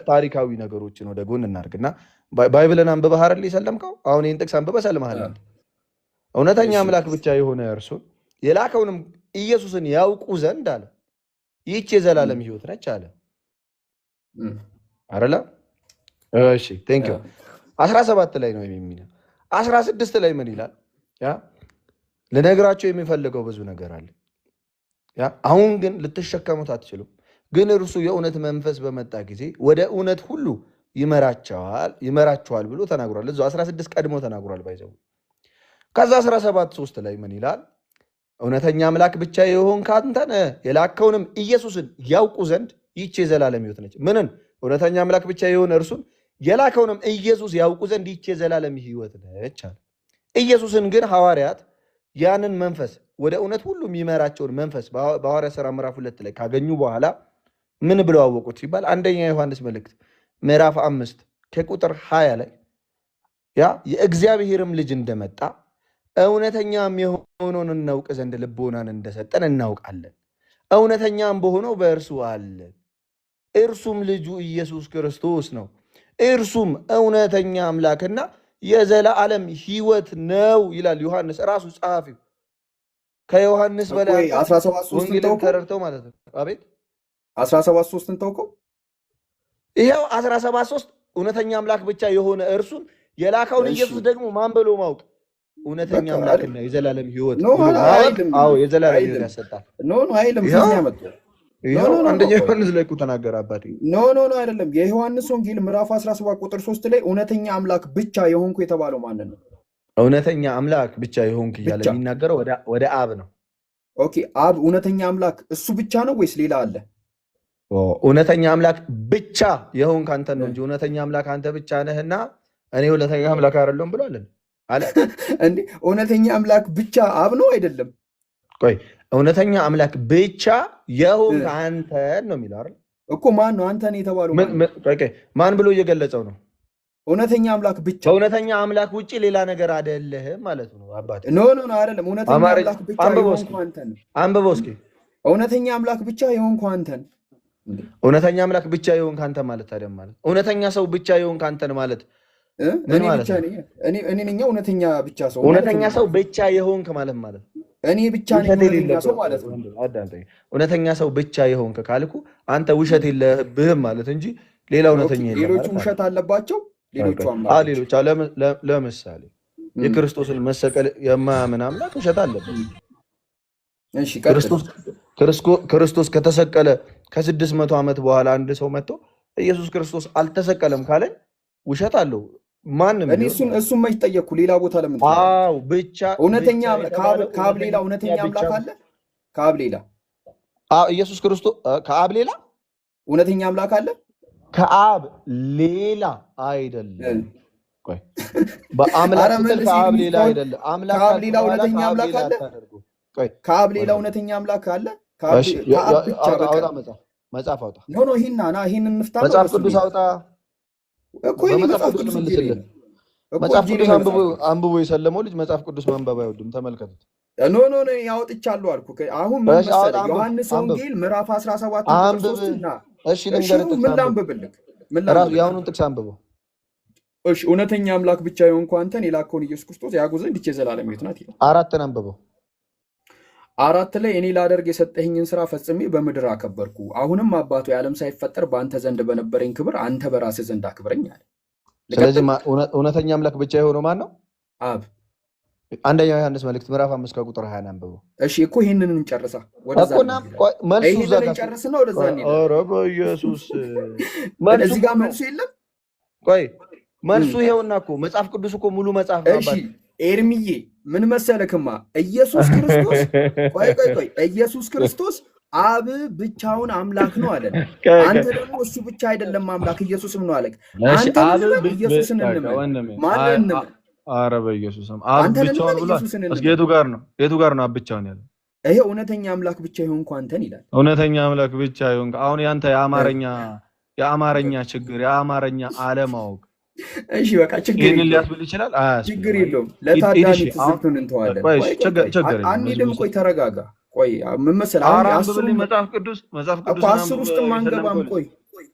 ታሪካዊ ነገሮችን ወደ ጎን እናድርግና ባይብልን አንብበህ አይደል የሰለምከው? አሁን ይህን ጥቅስ አንብበህ ሰልመሃል። እውነተኛ አምላክ ብቻ የሆነ እርሱን የላከውንም ኢየሱስን ያውቁ ዘንድ አለ። ይህች የዘላለም ህይወት ነች አለ አይደለ? እሺ ቴንክ ዩ 17 ላይ ነው የሚለው። 16 ላይ ምን ይላል? ያ ልነግራቸው የሚፈልገው ብዙ ነገር አለ። ያ አሁን ግን ልትሸከሙት አትችሉም። ግን እርሱ የእውነት መንፈስ በመጣ ጊዜ ወደ እውነት ሁሉ ይመራቸዋል ብሎ ተናግሯል። እዛው 16 ቀድሞ ተናግሯል ባይዘው። ከዛ 17 3 ላይ ምን ይላል? እውነተኛ አምላክ ብቻ የሆንክ አንተን የላከውንም ኢየሱስን ያውቁ ዘንድ ይህች የዘላለም ህይወት ነች። ምንን? እውነተኛ አምላክ ብቻ የሆነ እርሱን የላከውንም ኢየሱስ ያውቁ ዘንድ ይህች የዘላለም ህይወት ነች አለ። ኢየሱስን ግን ሐዋርያት ያንን መንፈስ ወደ እውነት ሁሉ የሚመራቸውን መንፈስ በሐዋርያት ሥራ ምዕራፍ 2 ላይ ካገኙ በኋላ ምን ብለው አወቁት ሲባል አንደኛ ዮሐንስ መልእክት ምዕራፍ 5 ከቁጥር 20 ላይ ያ የእግዚአብሔርም ልጅ እንደመጣ እውነተኛም የሆነውን እናውቅ ዘንድ ልቦናን እንደሰጠን እናውቃለን። እውነተኛም በሆነው በእርሱ አለ፣ እርሱም ልጁ ኢየሱስ ክርስቶስ ነው። እርሱም እውነተኛ አምላክና የዘላለም ህይወት ነው ይላል ዮሐንስ ራሱ ጸሐፊው። ከዮሐንስ በላይ 17 ተረድተው ማለት ነው። አቤት 17 ታውቀው። ይኸው 17 እውነተኛ አምላክ ብቻ የሆነ እርሱን የላከውን ኢየሱስ ደግሞ ማን ብሎ ማወቅ? እውነተኛ አምላክና የዘላለም ህይወት አዎ የዘላለም ህይወት ያሰጣል። ኖ አይልም። አንደኛ ዮሐንስ ላይ እኮ ተናገረ አባቴ። ኖ አይደለም። የዮሐንስ ወንጌል ምዕራፍ 17 ቁጥር 3 ላይ እውነተኛ አምላክ ብቻ የሆንኩ የተባለው ማንን ነው? እውነተኛ አምላክ ብቻ የሆንክ እያለ የሚናገረው ወደ አብ ነው። ኦኬ አብ እውነተኛ አምላክ እሱ ብቻ ነው ወይስ ሌላ አለ? እውነተኛ አምላክ ብቻ የሆንክ አንተ ነው እንጂ እውነተኛ አምላክ አንተ ብቻ ነህና እኔ እውነተኛ አምላክ አይደለሁም ብሏል አለ እንዴ? እውነተኛ አምላክ ብቻ አብ ነው አይደለም? ቆይ እውነተኛ አምላክ ብቻ የሆንክ አንተ ነው የሚለው አይደል እኮ። ማን ነው አንተ ነው የተባለው? ማን ብሎ እየገለጸው ነው? እውነተኛ አምላክ ብቻ። ከእውነተኛ አምላክ ውጭ ሌላ ነገር አይደለህም ማለት ነው አባቴ። ኖ አይደለም። እውነተኛ አምላክ ብቻ የሆንኩ አንተን። አንብበው እስኪ። እውነተኛ አምላክ ብቻ የሆንኩ አንተን። እውነተኛ አምላክ ብቻ የሆንክ አንተ ማለት ታዲያ ማለት እውነተኛ ሰው ብቻ የሆንክ አንተን ማለት እኔ ነኝ እውነተኛ ብቻ ሰው። እውነተኛ ሰው ብቻ የሆንክ ማለት እኔ ብቻ ነኝ እውነተኛ ሰው ማለት ነው። እውነተኛ ሰው ብቻ የሆንክ ካልኩ አንተ ውሸት የለብህም ማለት እንጂ ሌላ እውነተኛ የለም። ሌሎቹ ውሸት አለባቸው። ሌሎቹ ለምሳሌ የክርስቶስን መሰቀል የማያምን አምላክ ውሸት አለበት። ክርስቶስ ከተሰቀለ ከ600 ዓመት በኋላ አንድ ሰው መጥቶ ኢየሱስ ክርስቶስ አልተሰቀለም ካለኝ ውሸት አለው። ማንም እሱም መች ጠየቅኩ? ሌላ ቦታ ለምን ብቻ እውነተኛ ከአብ ሌላ እውነተኛ አምላክ አለ? ከአብ ሌላ ኢየሱስ ክርስቶስ ከአብ ሌላ እውነተኛ አምላክ አለ? ከአብ ሌላ አይደለም። በአምላክ ከአብ ሌላ አይደለም። ከአብ ሌላ እውነተኛ አምላክ አለ? ከአብ ሌላ እውነተኛ አምላክ አለ? መጽሐፍ አውጣ። ይሄን እንፍታ። መጽሐፍ ቅዱስ አውጣ እኮ መጽሐፍ ቅዱስ መልስልህ። መጽሐፍ ቅዱስ አንብቦ የሰለመው ልጅ መጽሐፍ ቅዱስ ማንበብ አይወድም። ተመልከቱት። ያወጥቻለሁ አልኩ። አሁን ምን መሰለህ? ዮሐንስ ወንጌል ምዕራፍ 17 ቁጥር 3 እና እሺ ልንገርህ፣ ምን ላንብብልህ? የአሁኑን ጥቅስ አንብበው። እሺ እውነተኛ አምላክ ብቻ የሆንኩ አንተን የላከውን ኢየሱስ ክርስቶስ ያጉ ዘንድ ይህች የዘላለም ሕይወት ናት ይላል። 4 አንብበው። 4 ላይ እኔ ላደርግ የሰጠኸኝን ስራ ፈጽሜ በምድር አከበርኩ። አሁንም አባቱ የዓለም ሳይፈጠር በአንተ ዘንድ በነበረኝ ክብር አንተ በራስህ ዘንድ አክብረኝ አለ። ስለዚህ እውነተኛ አምላክ ብቻ የሆነው ማን ነው? አብ። አንደኛ ዮሐንስ መልእክት ምዕራፍ 5 ከቁጥር 20 አንብበው። እሺ እኮ ይሄንን እንጨርሳ ወደዛ መልሱ ዛጋ እንጨርስና ወደዛ እንሂድ። ኧረ በኢየሱስ እዚህ ጋር መልሱ የለም። ቆይ መልሱ ይሄውና እኮ መጽሐፍ ቅዱስ እኮ ሙሉ መጽሐፍ ነው። እሺ ኤርሚዬ ምን መሰለክማ ኢየሱስ ክርስቶስ ቆይ ኢየሱስ ክርስቶስ አብ ብቻውን አምላክ ነው አለ። አንተ ደግሞ እሱ ብቻ አይደለም አምላክ ኢየሱስም ነው አለክ። አንተ ኢየሱስን ማንን ነው? ኧረ በኢየሱስም አብ ብቻውን ብሏል። እስኪ የቱ ጋር ነው አብ ብቻውን ያለው? ይሄ እውነተኛ አምላክ ብቻ ይሆንኩ አንተን ይላል። እውነተኛ አምላክ ብቻ ይሆንኩ። አሁን ያንተ የአማርኛ ችግር የአማርኛ አለማወቅ። እሺ በቃ ችግር ይሄን ሊያስብል ይችላል። ችግር የለውም። ለታዳሚ ትዝብቱን እንተዋለን። አንዴም ቆይ ተረጋጋ። ቆይ ምን መሰለህ አሁን መጽሐፍ ቅዱስ 10 ውስጥ ማንገባም። ቆይ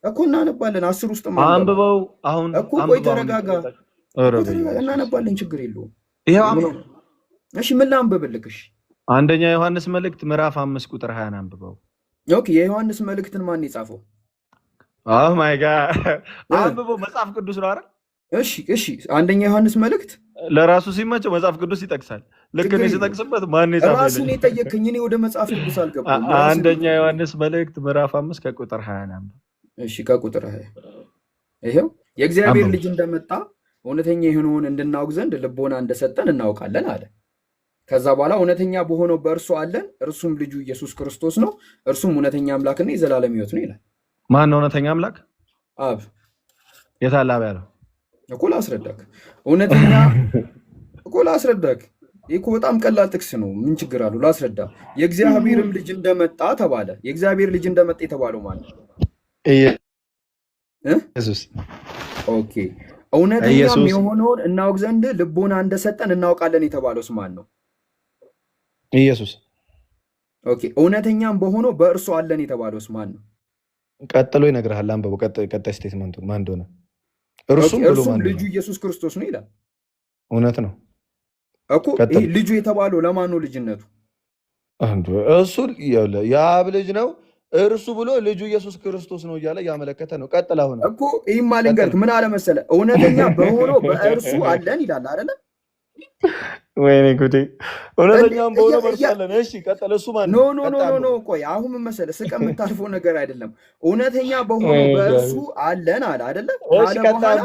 እኮ እናነባለን 10 ውስጥ ማንገባ አንብበው። አሁን እኮ ቆይ ተረጋጋ፣ እናነባለን። ችግር የለውም። ይሄው እሺ ምን ላንብብልህ? እሺ አንደኛ ዮሐንስ መልእክት ምዕራፍ 5 ቁጥር 20 አንብበው። ኦኬ የዮሐንስ መልእክትን ማን የጻፈው? ኦ ማይ ጋድ አንብቦ መጽሐፍ ቅዱስ ነው አይደል? እሺ አንደኛ ዮሐንስ መልእክት ለራሱ ሲመቸው መጽሐፍ ቅዱስ ይጠቅሳል። ልክ እኔ ስጠቅስበት ማን የጻፈው? ራሱን የጠየቅኝ እኔ ወደ መጽሐፍ ቅዱስ አልገባም። አንደኛ ዮሐንስ መልእክት ምዕራፍ 5 ከቁጥር 20 ነው። እሺ ከቁጥር 20 ይሄው የእግዚአብሔር ልጅ እንደመጣ እውነተኛ የሆነውን እንድናውቅ ዘንድ ልቦና እንደሰጠን እናውቃለን አለ። ከዛ በኋላ እውነተኛ በሆነው በእርሱ አለን፣ እርሱም ልጁ ኢየሱስ ክርስቶስ ነው። እርሱም እውነተኛ አምላክና የዘላለም ሕይወት ነው ይላል። ማን ነው እውነተኛ አምላክ? አብ። የታለ አብ ያለው? እኮ ላስረዳክ። እውነተኛ እኮ ላስረዳክ። ይህ እኮ በጣም ቀላል ጥቅስ ነው። ምን ችግር አለው? ላስረዳ። የእግዚአብሔርም ልጅ እንደመጣ ተባለ። የእግዚአብሔር ልጅ እንደመጣ የተባለው ማለት ነው ኢየሱስ። ኦኬ እውነተኛም የሆነውን እናውቅ ዘንድ ልቦና እንደሰጠን እናውቃለን የተባለውስ ማን ነው? ኢየሱስ። ኦኬ እውነተኛም በሆነው በእርሱ አለን የተባለውስ ማን ነው? ቀጥሎ ይነግርሃል። አንብበው። ቀጣይ ስቴትመንቱን ማን እንደሆነ እርሱም ልጁ ኢየሱስ ክርስቶስ ነው ይላል። እውነት ነው እኮ ይሄ ልጁ የተባለው ለማን ነው? ልጅነቱ እሱ የአብ ልጅ ነው እርሱ ብሎ ልጁ ኢየሱስ ክርስቶስ ነው እያለ ያመለከተ ነው። ቀጥል። አሁን እኮ ይህማ ልንገርህ ምን አለ መሰለህ፣ እውነተኛ በሆነው በእርሱ አለን ይላል አይደለ? ወይኔ ጉዴ! እውነተኛም በሆነው በእርሱ አለን። እሺ ቀጥል። እሱ ማን ነው? ኖ ቆይ አሁን ምን መሰለህ፣ ስቀ የምታልፈው ነገር አይደለም። እውነተኛ በሆነው በእርሱ አለን አለ አይደለ? እሺ ቀጥል።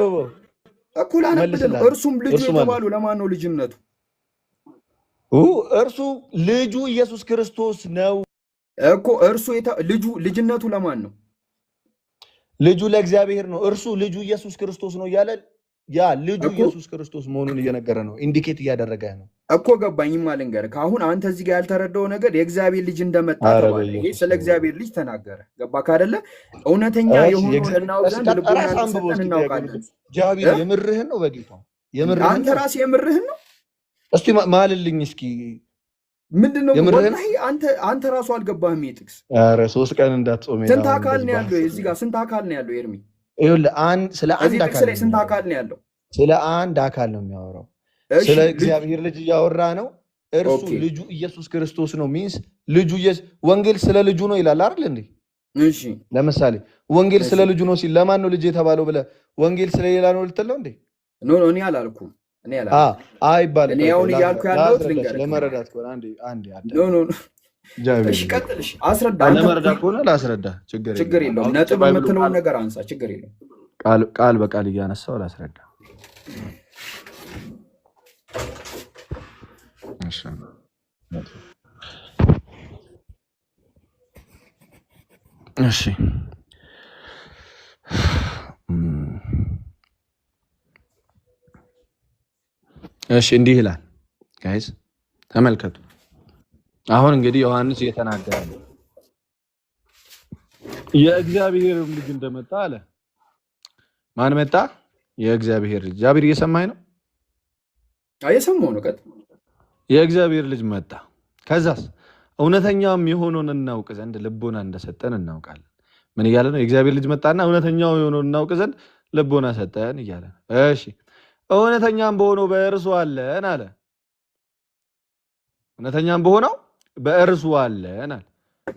እኮ ላነብልህ ነው። እርሱም ልጁ የተባለው ለማን ነው? ልጅነቱ እርሱ ልጁ ኢየሱስ ክርስቶስ ነው እኮ እርሱ ልጅነቱ ለማን ነው? ልጁ ለእግዚአብሔር ነው። እርሱ ልጁ ኢየሱስ ክርስቶስ ነው እያለ ያ ልጁ ኢየሱስ ክርስቶስ መሆኑን እየነገረ ነው። ኢንዲኬት እያደረገ ነው እኮ። ገባኝማ ልንገርህ። አሁን አንተ እዚህ ጋር ያልተረዳው ነገር የእግዚአብሔር ልጅ እንደመጣ ተባለ። ይሄ ስለ እግዚአብሔር ልጅ ተናገረ። ገባህ አይደለ? እውነተኛ የሆነውን እናውቅ ዘንድ ልቦና እንደሰጠን እናውቃለን። ጃቢር የምርህን ነው? በጌታ የምርህን? አንተ ራስህ የምርህን ነው? እስቲ ማልልኝ እስኪ ምንድነው? ወላሂ አንተ ራሱ አልገባህም። የጥቅስ ኧረ 3 ቀን እንዳትጾም። ስንት አካል ነው ያለው? እዚህ ጋር ስንት አካል ነው ያለው? ኤርሚ ስለ አንድ አካል ላይ ስንት አካል ነው ያለው? ስለ አንድ አካል ነው የሚያወራው። ስለ እግዚአብሔር ልጅ እያወራ ነው። እርሱ ልጁ ኢየሱስ ክርስቶስ ነው። ሚንስ ልጁ ወንጌል ስለ ልጁ ነው ይላል አይደል እንዴ? እሺ ለምሳሌ ወንጌል ስለ ልጁ ነው ሲል ለማን ነው ልጅ የተባለው ብለህ ወንጌል ስለሌላ ነው ልትለው እንዴ? ኖ እኔ አላልኩም። አይባልም። እኔ አሁን እያልኩ ያለሁት ልንገርህ ለመረዳት ከሆነ እሺ ቀጥልሽ፣ አስረዳ። ለመረዳት ከሆነ ላስረዳ፣ ችግር የለውም። ነጥብ የምትለውን ነገር አንሳ፣ ችግር የለውም። ቃል በቃል እያነሳው ላስረዳ። እሺ እሺ እንዲህ ይላል። ጋይስ ተመልከቱ። አሁን እንግዲህ ዮሐንስ እየተናገረ ነው። የእግዚአብሔርም ልጅ እንደመጣ አለ። ማን መጣ? የእግዚአብሔር ልጅ። ጃቢር እየሰማኝ ነው? እየሰማሁ ነው። የእግዚአብሔር ልጅ መጣ። ከዛስ እውነተኛም የሆነውን እናውቅ ዘንድ ልቦና እንደሰጠን እናውቃለን። ምን እያለ ነው? የእግዚአብሔር ልጅ መጣና እውነተኛው የሆነውን እናውቅ ዘንድ ልቦና ሰጠን እያለ ነው። እሺ እውነተኛም በሆነው በእርሱ አለን አለ። እውነተኛም በሆነው በእርሱ አለን አለ።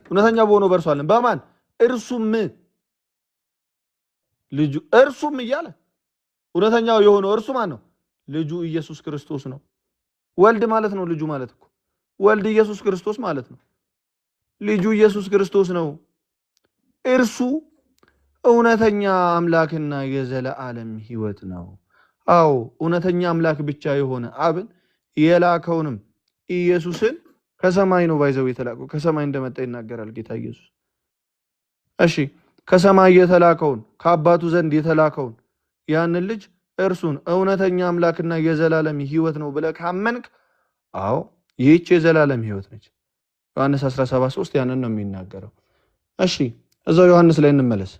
እውነተኛ በሆነው በእርሱ አለን። በማን? እርሱም ልጁ እርሱም እያለ እውነተኛው የሆነው እርሱ ማን ነው? ልጁ ኢየሱስ ክርስቶስ ነው። ወልድ ማለት ነው። ልጁ ማለት እኮ ወልድ ኢየሱስ ክርስቶስ ማለት ነው። ልጁ ኢየሱስ ክርስቶስ ነው። እርሱ እውነተኛ አምላክና የዘለዓለም ሕይወት ነው። አዎ እውነተኛ አምላክ ብቻ የሆነ አብን የላከውንም ኢየሱስን ከሰማይ ነው ባይዘው የተላከው። ከሰማይ እንደመጣ ይናገራል ጌታ ኢየሱስ። እሺ ከሰማይ የተላከውን ከአባቱ ዘንድ የተላከውን ያንን ልጅ እርሱን እውነተኛ አምላክና የዘላለም ሕይወት ነው ብለህ ካመንክ፣ አዎ ይህች የዘላለም ሕይወት ነች። ዮሐንስ 17:3 ያንን ነው የሚናገረው። እሺ እዛው ዮሐንስ ላይ እንመለስ።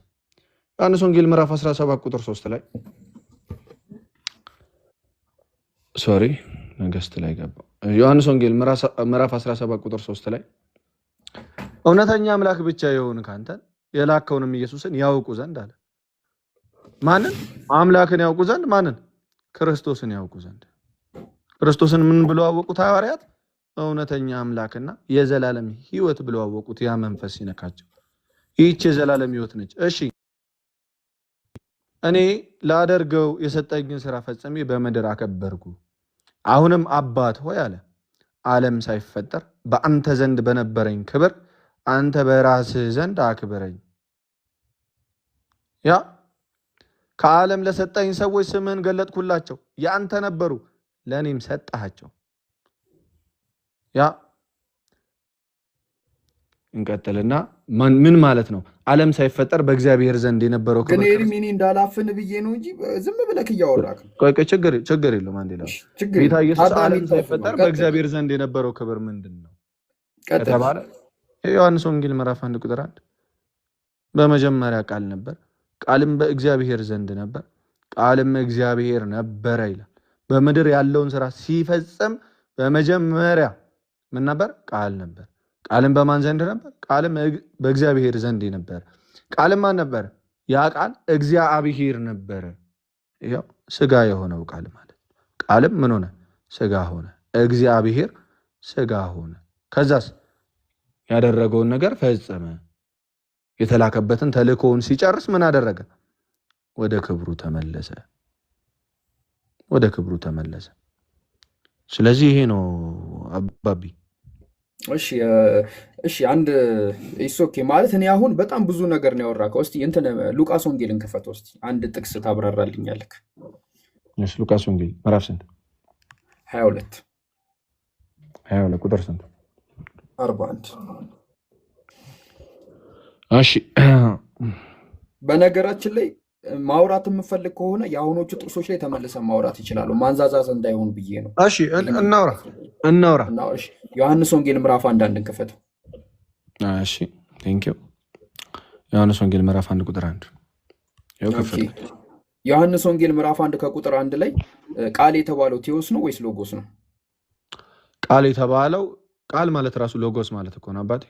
ዮሐንስ ወንጌል ምዕራፍ 17 ቁጥር 3 ላይ ነገስት ላይ ገባ። ዮሐንስ ወንጌል ምዕራፍ 17 ቁጥር 3 ላይ እውነተኛ አምላክ ብቻ የሆን ካንተን የላከውንም ኢየሱስን ያውቁ ዘንድ አለ። ማንን? አምላክን ያውቁ ዘንድ። ማንን? ክርስቶስን ያውቁ ዘንድ። ክርስቶስን ምን ብለው አወቁት ሐዋርያት? እውነተኛ አምላክና የዘላለም ሕይወት ብለው አወቁት። ያ መንፈስ ሲነካቸው ይህች የዘላለም ሕይወት ነች። እሺ እኔ ላደርገው የሰጠኝን ስራ ፈጽሜ በምድር አከበርኩ። አሁንም አባት ሆይ አለ ዓለም ሳይፈጠር በአንተ ዘንድ በነበረኝ ክብር አንተ በራስህ ዘንድ አክብረኝ። ያ ከዓለም ለሰጠኝ ሰዎች ስምህን ገለጥኩላቸው፣ የአንተ ነበሩ፣ ለእኔም ሰጠሃቸው። ያ እንቀጥልና ምን ማለት ነው? ዓለም ሳይፈጠር በእግዚአብሔር ዘንድ የነበረው ግን ኤርሚኒ እንዳላፍን ብዬ ነው እንጂ ዝም ብለህ እያወራክ ችግር የለውም። አንዴ ላይ ጌታ ኢየሱስ ዓለም ሳይፈጠር በእግዚአብሔር ዘንድ የነበረው ክብር ምንድን ነው ከተባለ ዮሐንስ ወንጌል ምዕራፍ 1 ቁጥር 1 በመጀመሪያ ቃል ነበር፣ ቃልም በእግዚአብሔር ዘንድ ነበር፣ ቃልም እግዚአብሔር ነበረ ይላል። በምድር ያለውን ስራ ሲፈጽም በመጀመሪያ ምን ነበር? ቃል ነበር። ቃልም በማን ዘንድ ነበር? ቃልም በእግዚአብሔር ዘንድ ነበር። ቃልም ማን ነበር? ያ ቃል እግዚአብሔር ነበረ። ያው ስጋ የሆነው ቃል ማለት ቃልም ምን ሆነ? ስጋ ሆነ። እግዚአብሔር ስጋ ሆነ። ከዛስ ያደረገውን ነገር ፈጸመ። የተላከበትን ተልእኮውን ሲጨርስ ምን አደረገ? ወደ ክብሩ ተመለሰ። ወደ ክብሩ ተመለሰ። ስለዚህ ይሄ ነው አባቢ። እሺ አንድ ኢሶኬ ማለት እኔ አሁን በጣም ብዙ ነገር ነው ያወራከው። እስቲ እንትን ሉቃስ ወንጌልን ክፈተው እስቲ አንድ ጥቅስ ታብራራልኛለህ? እሺ ሉቃስ ወንጌል ምዕራፍ ስንት? 22 ቁጥር ስንት? 41። እሺ በነገራችን ላይ ማውራት የምፈልግ ከሆነ የአሁኖቹ ጥቅሶች ላይ ተመልሰን ማውራት ይችላሉ። ማንዛዛዝ እንዳይሆን ብዬ ነው። እሺ እናውራ። ዮሐንስ ወንጌል ምዕራፍ 1 ክፈተው። እሺ ቴንኪው። ዮሐንስ ወንጌል ምዕራፍ 1 ቁጥር 1 ዮሐንስ ወንጌል ምዕራፍ 1 ከቁጥር 1 ላይ ቃል የተባለው ቴዎስ ነው ወይስ ሎጎስ ነው? ቃል የተባለው ቃል ማለት ራሱ ሎጎስ ማለት እኮ ነው አባቴ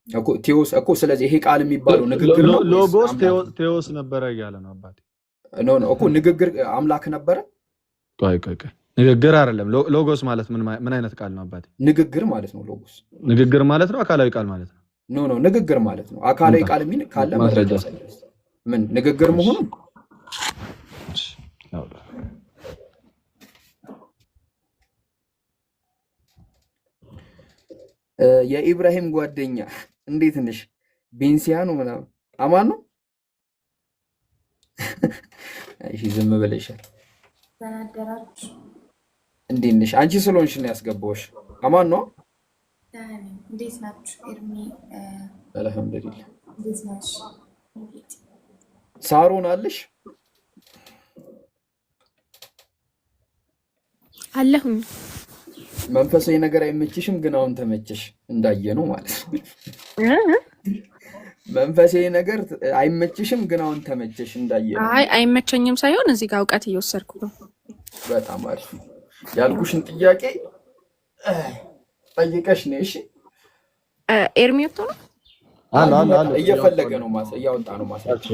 እኮ ቴዎስ እኮ። ስለዚህ ይሄ ቃል የሚባለው ንግግር ነው። ሎጎስ ቴዎስ ነበረ እያለ ነው አባቴ። ኖ እኮ ንግግር አምላክ ነበረ። ቆይ ንግግር አይደለም። ሎጎስ ማለት ምን አይነት ቃል ነው አባቴ? ንግግር ማለት ነው። ሎጎስ ንግግር ማለት ነው። አካላዊ ቃል ማለት ነው። ኖ ንግግር ማለት ነው። አካላዊ ቃል ምን ካለ መረጃ ምን ንግግር መሆኑ የኢብራሂም ጓደኛ እንዴት ነሽ? ቤንሲያኑ ምናምን አማን ነው። እሺ ዝም ብለሻል። እንዴት ነሽ? አንቺ ስለሆንሽ ነው ያስገባሁሽ። አማን ነው። እንዴት ናችሁ? ኤርሚ አልሐምዱሊላህ። እንዴት ነሽ? ሳሮን አለሽ? አለሁኝ። መንፈሳዊ ነገር አይመችሽም፣ ግን አሁን ተመቸሽ እንዳየ ነው ማለት ነው። መንፈሳዊ ነገር አይመችሽም፣ ግን አሁን ተመቸሽ እንዳየ ነው። አይ አይመቸኝም ሳይሆን እዚህ ጋር እውቀት እየወሰድኩ ነው። በጣም አሪፍ። ያልኩሽን ጥያቄ ጠይቀሽ ነው። እሺ ኤርሚ ወጥቶ ነው እየፈለገ ነው እያወጣ ነው ማስረጃ።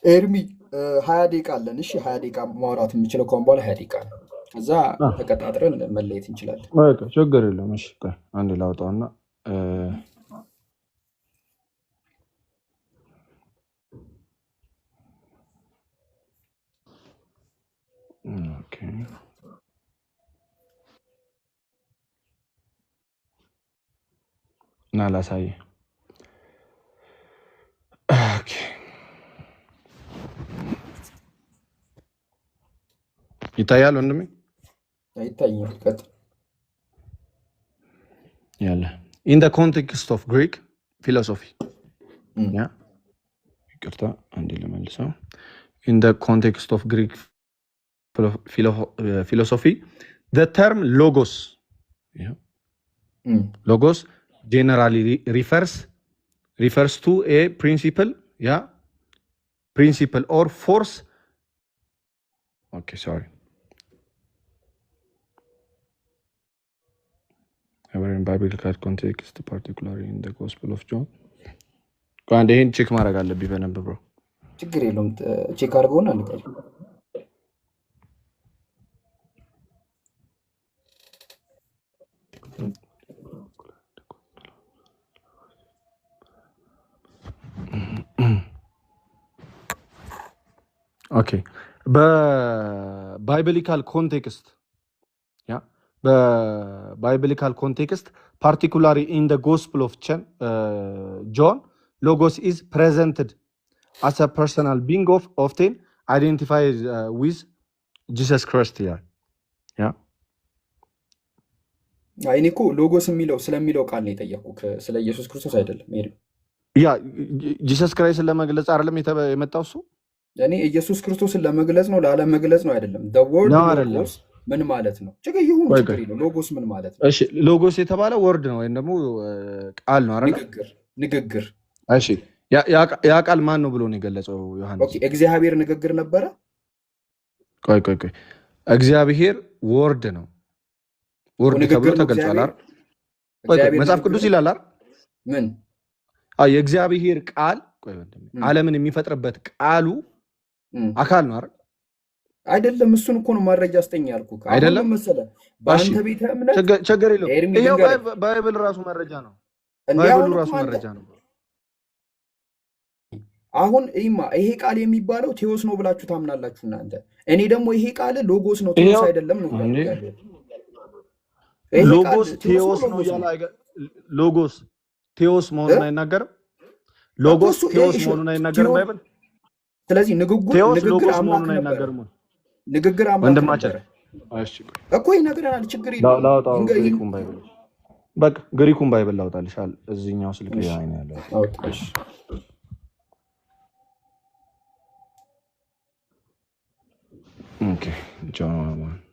ኤርሚ 20 ደቂቃ አለን። እሺ 20 ደቂቃ ማውራት የምችለው ከሆነ በኋላ 20 ደቂቃ ነው። ከዛ ተቀጣጥረን መለየት እንችላለን። ችግር የለም። እሺ አንድ ላውጣውና ኦኬ እና ላሳይ። ኦኬ ይታያል ወንድሜ? ይታያል። ቀጥል። ያለ in the context of Greek philosophy ይቅርታ አንዴ ልመልሰው። in the context of Greek philosophy the term logos generally refers refers to a principle, yeah, principle or force. Okay, sorry. Ever in biblical context, particularly in the Gospel of John. ከአንድ ይሄን ቼክ ማድረግ አለብኝ በደንብ ብሮ። ችግር የለውም ቼክ አድርገውና ንገር። ኦኬ በባይብሊካል ኮንቴክስት ያ በባይብሊካል ኮንቴክስት ፓርቲኩላሪ ኢን ዘ ጎስፕል ኦፍ ጆን logos is presented as a personal being of often identified with Jesus Christ here. Yeah. እኔ እኮ ሎጎስ የሚለው ስለሚለው ቃል ነው የጠየኩህ ስለ ኢየሱስ ክርስቶስ አይደለም። ያ ጂሰስ ክራይስትን ለመግለጽ አይደለም የመጣው እሱ። እኔ ኢየሱስ ክርስቶስን ለመግለጽ ነው ላለመግለጽ ነው አይደለም። the word ሎጎስ ምን ማለት ነው? ችግር የለውም። ሎጎስ ምን ማለት ነው? እሺ ሎጎስ የተባለው ወርድ ነው ወይም ደግሞ ቃል ነው አይደል? ንግግር። እሺ ያ ቃል ማን ነው ብሎ ነው የገለጸው ዮሐንስ? ኦኬ እግዚአብሔር ንግግር ነበረ። ቆይ እግዚአብሔር ወርድ ነው። ወርድ ተብሎ ተገልጿል አይደል? መጽሐፍ ቅዱስ ይላል አይደል? ምን የእግዚአብሔር ቃል ዓለምን የሚፈጥርበት ቃሉ አካል ነው አይደል? አይደለም። እሱን እኮ ነው ማረጃ አስጠኝ ያልኩህ አይደለም መሰለህ። በአንተ ቤተ እምነት ችግር የለውም። ይሄው ባይብል ራሱ መረጃ ነው። ባይብሉ ራሱ መረጃ ነው። አሁን ይሄ ቃል የሚባለው ቴዎስ ነው ብላችሁ ታምናላችሁ እናንተ። እኔ ደግሞ ይሄ ቃል ሎጎስ ነው ቴዎስ አይደለም ነው ያለው። ሎጎስ ቴዎስ ነው ያለ ሎጎስ ቴዎስ መሆኑን አይናገርም። ሎጎስ ቴዎስ መሆኑን አይናገርም ባይብል። ስለዚህ ንግግር አምላክ ነበር። ንግግር አምላክ ነበር። እሺ እኮ ይነግረናል። ችግር የለም። ላውጣው ግሪኩን ባይብል በቃ ግሪኩን ባይብል ላውጣልሻል። እዚህኛው ስልክ ላይ ነው ያለው። አውጣሽ Okay, John 1.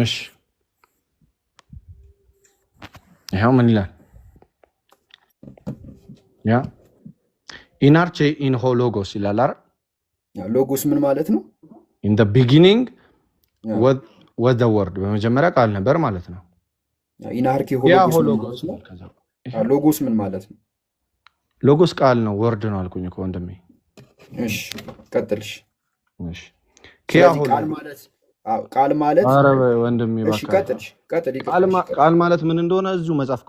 እሺ ይሄው ምን ይላል? ያ ኢናርቼ ኢን ሆ ሎጎስ ይላል አይደል? ሎጎስ ምን ማለት ነው? ኢን ዘ ቢጊኒንግ ወዝ ዘ ወርድ በመጀመሪያ ቃል ነበር ማለት ነው። ኢናርቼ ሆ ሎጎስ ነው። ሎጎስ ምን ማለት ነው? ሎጎስ ቃል ነው፣ ወርድ ነው አልኩኝ እኮ ወንድሜ። እሺ ቀጥልሽ። እሺ ኪያ ሆ ቃል ማለት ኧረ ወንድሜ እሺ ቀጥል። ቃል ማለት ምን እንደሆነ እዚሁ መጽሐፍ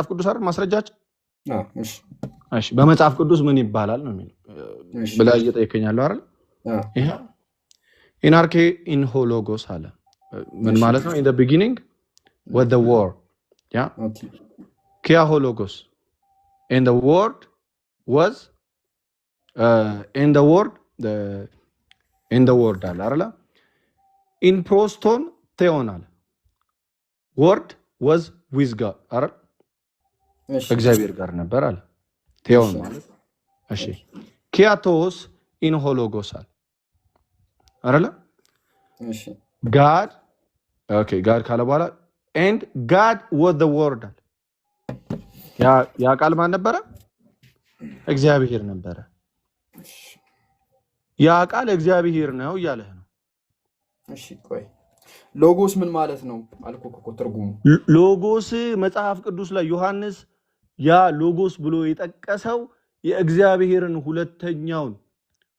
ቅዱስ አይደል ማስረጃችን? እሺ እሺ በመጽሐፍ ቅዱስ ምን ይባላል ነው የሚለው ብለህ እየጠየቀኛለሁ አይደል? ይሄ ኢናርኬ ኢን ሆ ሎጎስ አለ። ምን ማለት ነው? ኢን ዘ ቢጊኒንግ with the word, yeah, okay, kia ho logos, and the word was in the word አለ አይደል? in proston theonal word was with God አይደል? እግዚአብሔር ጋር ነበር አለ ቴዎን ማለት። እሺ ኪያቶስ ኢን ሆ ሎጎስ አለ አይደል? እሺ God, okay, God ካለ በኋላ and God was the word አለ። ያ ቃል ማን ነበረ? እግዚአብሔር ነበረ። ያ ቃል እግዚአብሔር ነው እያለህ ነው። እሺ ቆይ ሎጎስ ምን ማለት ነው አልኩህ እኮ ትርጉሙ። ሎጎስ መጽሐፍ ቅዱስ ላይ ዮሐንስ ያ ሎጎስ ብሎ የጠቀሰው የእግዚአብሔርን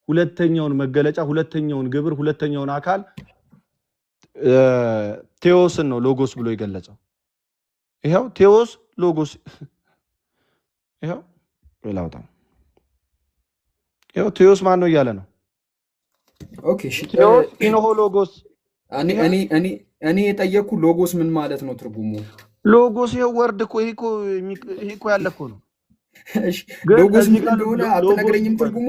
ሁለተኛውን መገለጫ፣ ሁለተኛውን ግብር፣ ሁለተኛውን አካል ቴዎስን ነው ሎጎስ ብሎ የገለጸው። ይሄው ቴዎስ ሎጎስ ይሄው ሌላውታ ይሄው ቴዎስ ማን ነው እያለ ነው? ኦኬ እሺ ቴዎስ ኢኖሆሎጎስ እኔ የጠየቅኩ ሎጎስ ምን ማለት ነው ትርጉሙ? ሎጎስ ይሄ ወርድ እኮ ይሄ እኮ ያለ እኮ ነው። እሺ ሎጎስ ምን እንደሆነ አትነግረኝም? ትርጉሙ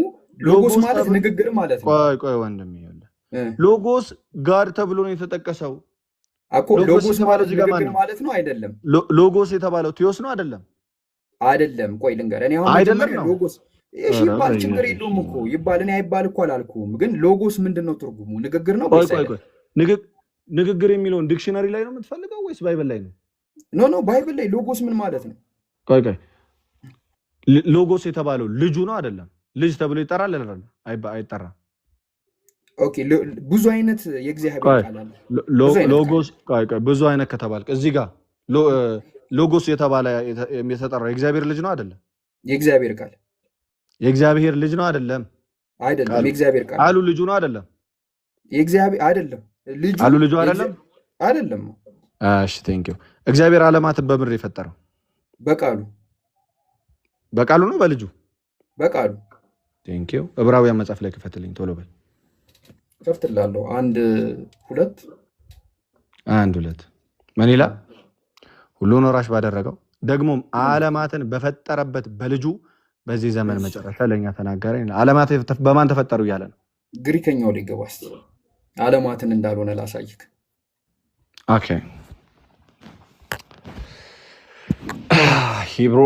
ሎጎስ ማለት ንግግር ማለት ነው። ቆይ ወንድም ይኸውልህ ሎጎስ ጋር ተብሎ ነው የተጠቀሰው እኮ። ሎጎስ ማለት ንግግር ማለት ነው አይደለም? ሎጎስ የተባለው ቴዎስ ነው አይደለም? አይደለም። ቆይ ልንገርህ፣ እኔ አሁን አይደለም ነው ሎጎስ እሺ ይባል ችግር የለውም እኮ ይባል። እኔ አይባል እኮ አላልኩም፣ ግን ሎጎስ ምንድነው ትርጉሙ? ንግግር ነው ወይስ ቆይ ንግግር የሚለውን ዲክሽነሪ ላይ ነው የምትፈልገው ወይስ ባይብል ላይ ነው? ኖ ባይብል ላይ ሎጎስ ምን ማለት ነው? ቆይ ሎጎስ የተባለው ልጁ ነው አይደለም? ልጅ ተብሎ ይጠራል አይጠራም? ኦኬ ብዙ አይነት የእግዚአብሔር ቃል አለ። ሎጎስ ብዙ አይነት ከተባልክ እዚህ ጋር ሎጎስ የተባለ የተጠራው የእግዚአብሔር ልጅ ነው አይደለም? የእግዚአብሔር ቃል የእግዚአብሔር ልጅ ነው አይደለም? አይደለም። የእግዚአብሔር ቃል አሉ ልጁ ነው አይደለም? የእግዚአብሔር አይደለም። ልጁ አሉ ልጁ አይደለም? አይደለም። እሺ ቴንክ ዩ። እግዚአብሔር ዓለማትን በምድር የፈጠረው በቃሉ ነው በልጁ? በቃሉ። ቴንክ ዩ። ዕብራውያን መጽሐፍ ላይ ክፈትልኝ ቶሎ በል። ከፍትላለሁ። 1:2 ምን ይላል? ሁሉን ወራሽ ባደረገው ደግሞም ዓለማትን በፈጠረበት በልጁ በዚህ ዘመን መጨረሻ ለኛ ተናገረ። ዓለማት በማን ተፈጠሩ እያለ ነው። ግሪከኛው ላይ ገባ እስኪ። ዓለማትን እንዳልሆነ ላሳይክ። ኦኬ ሂብሮ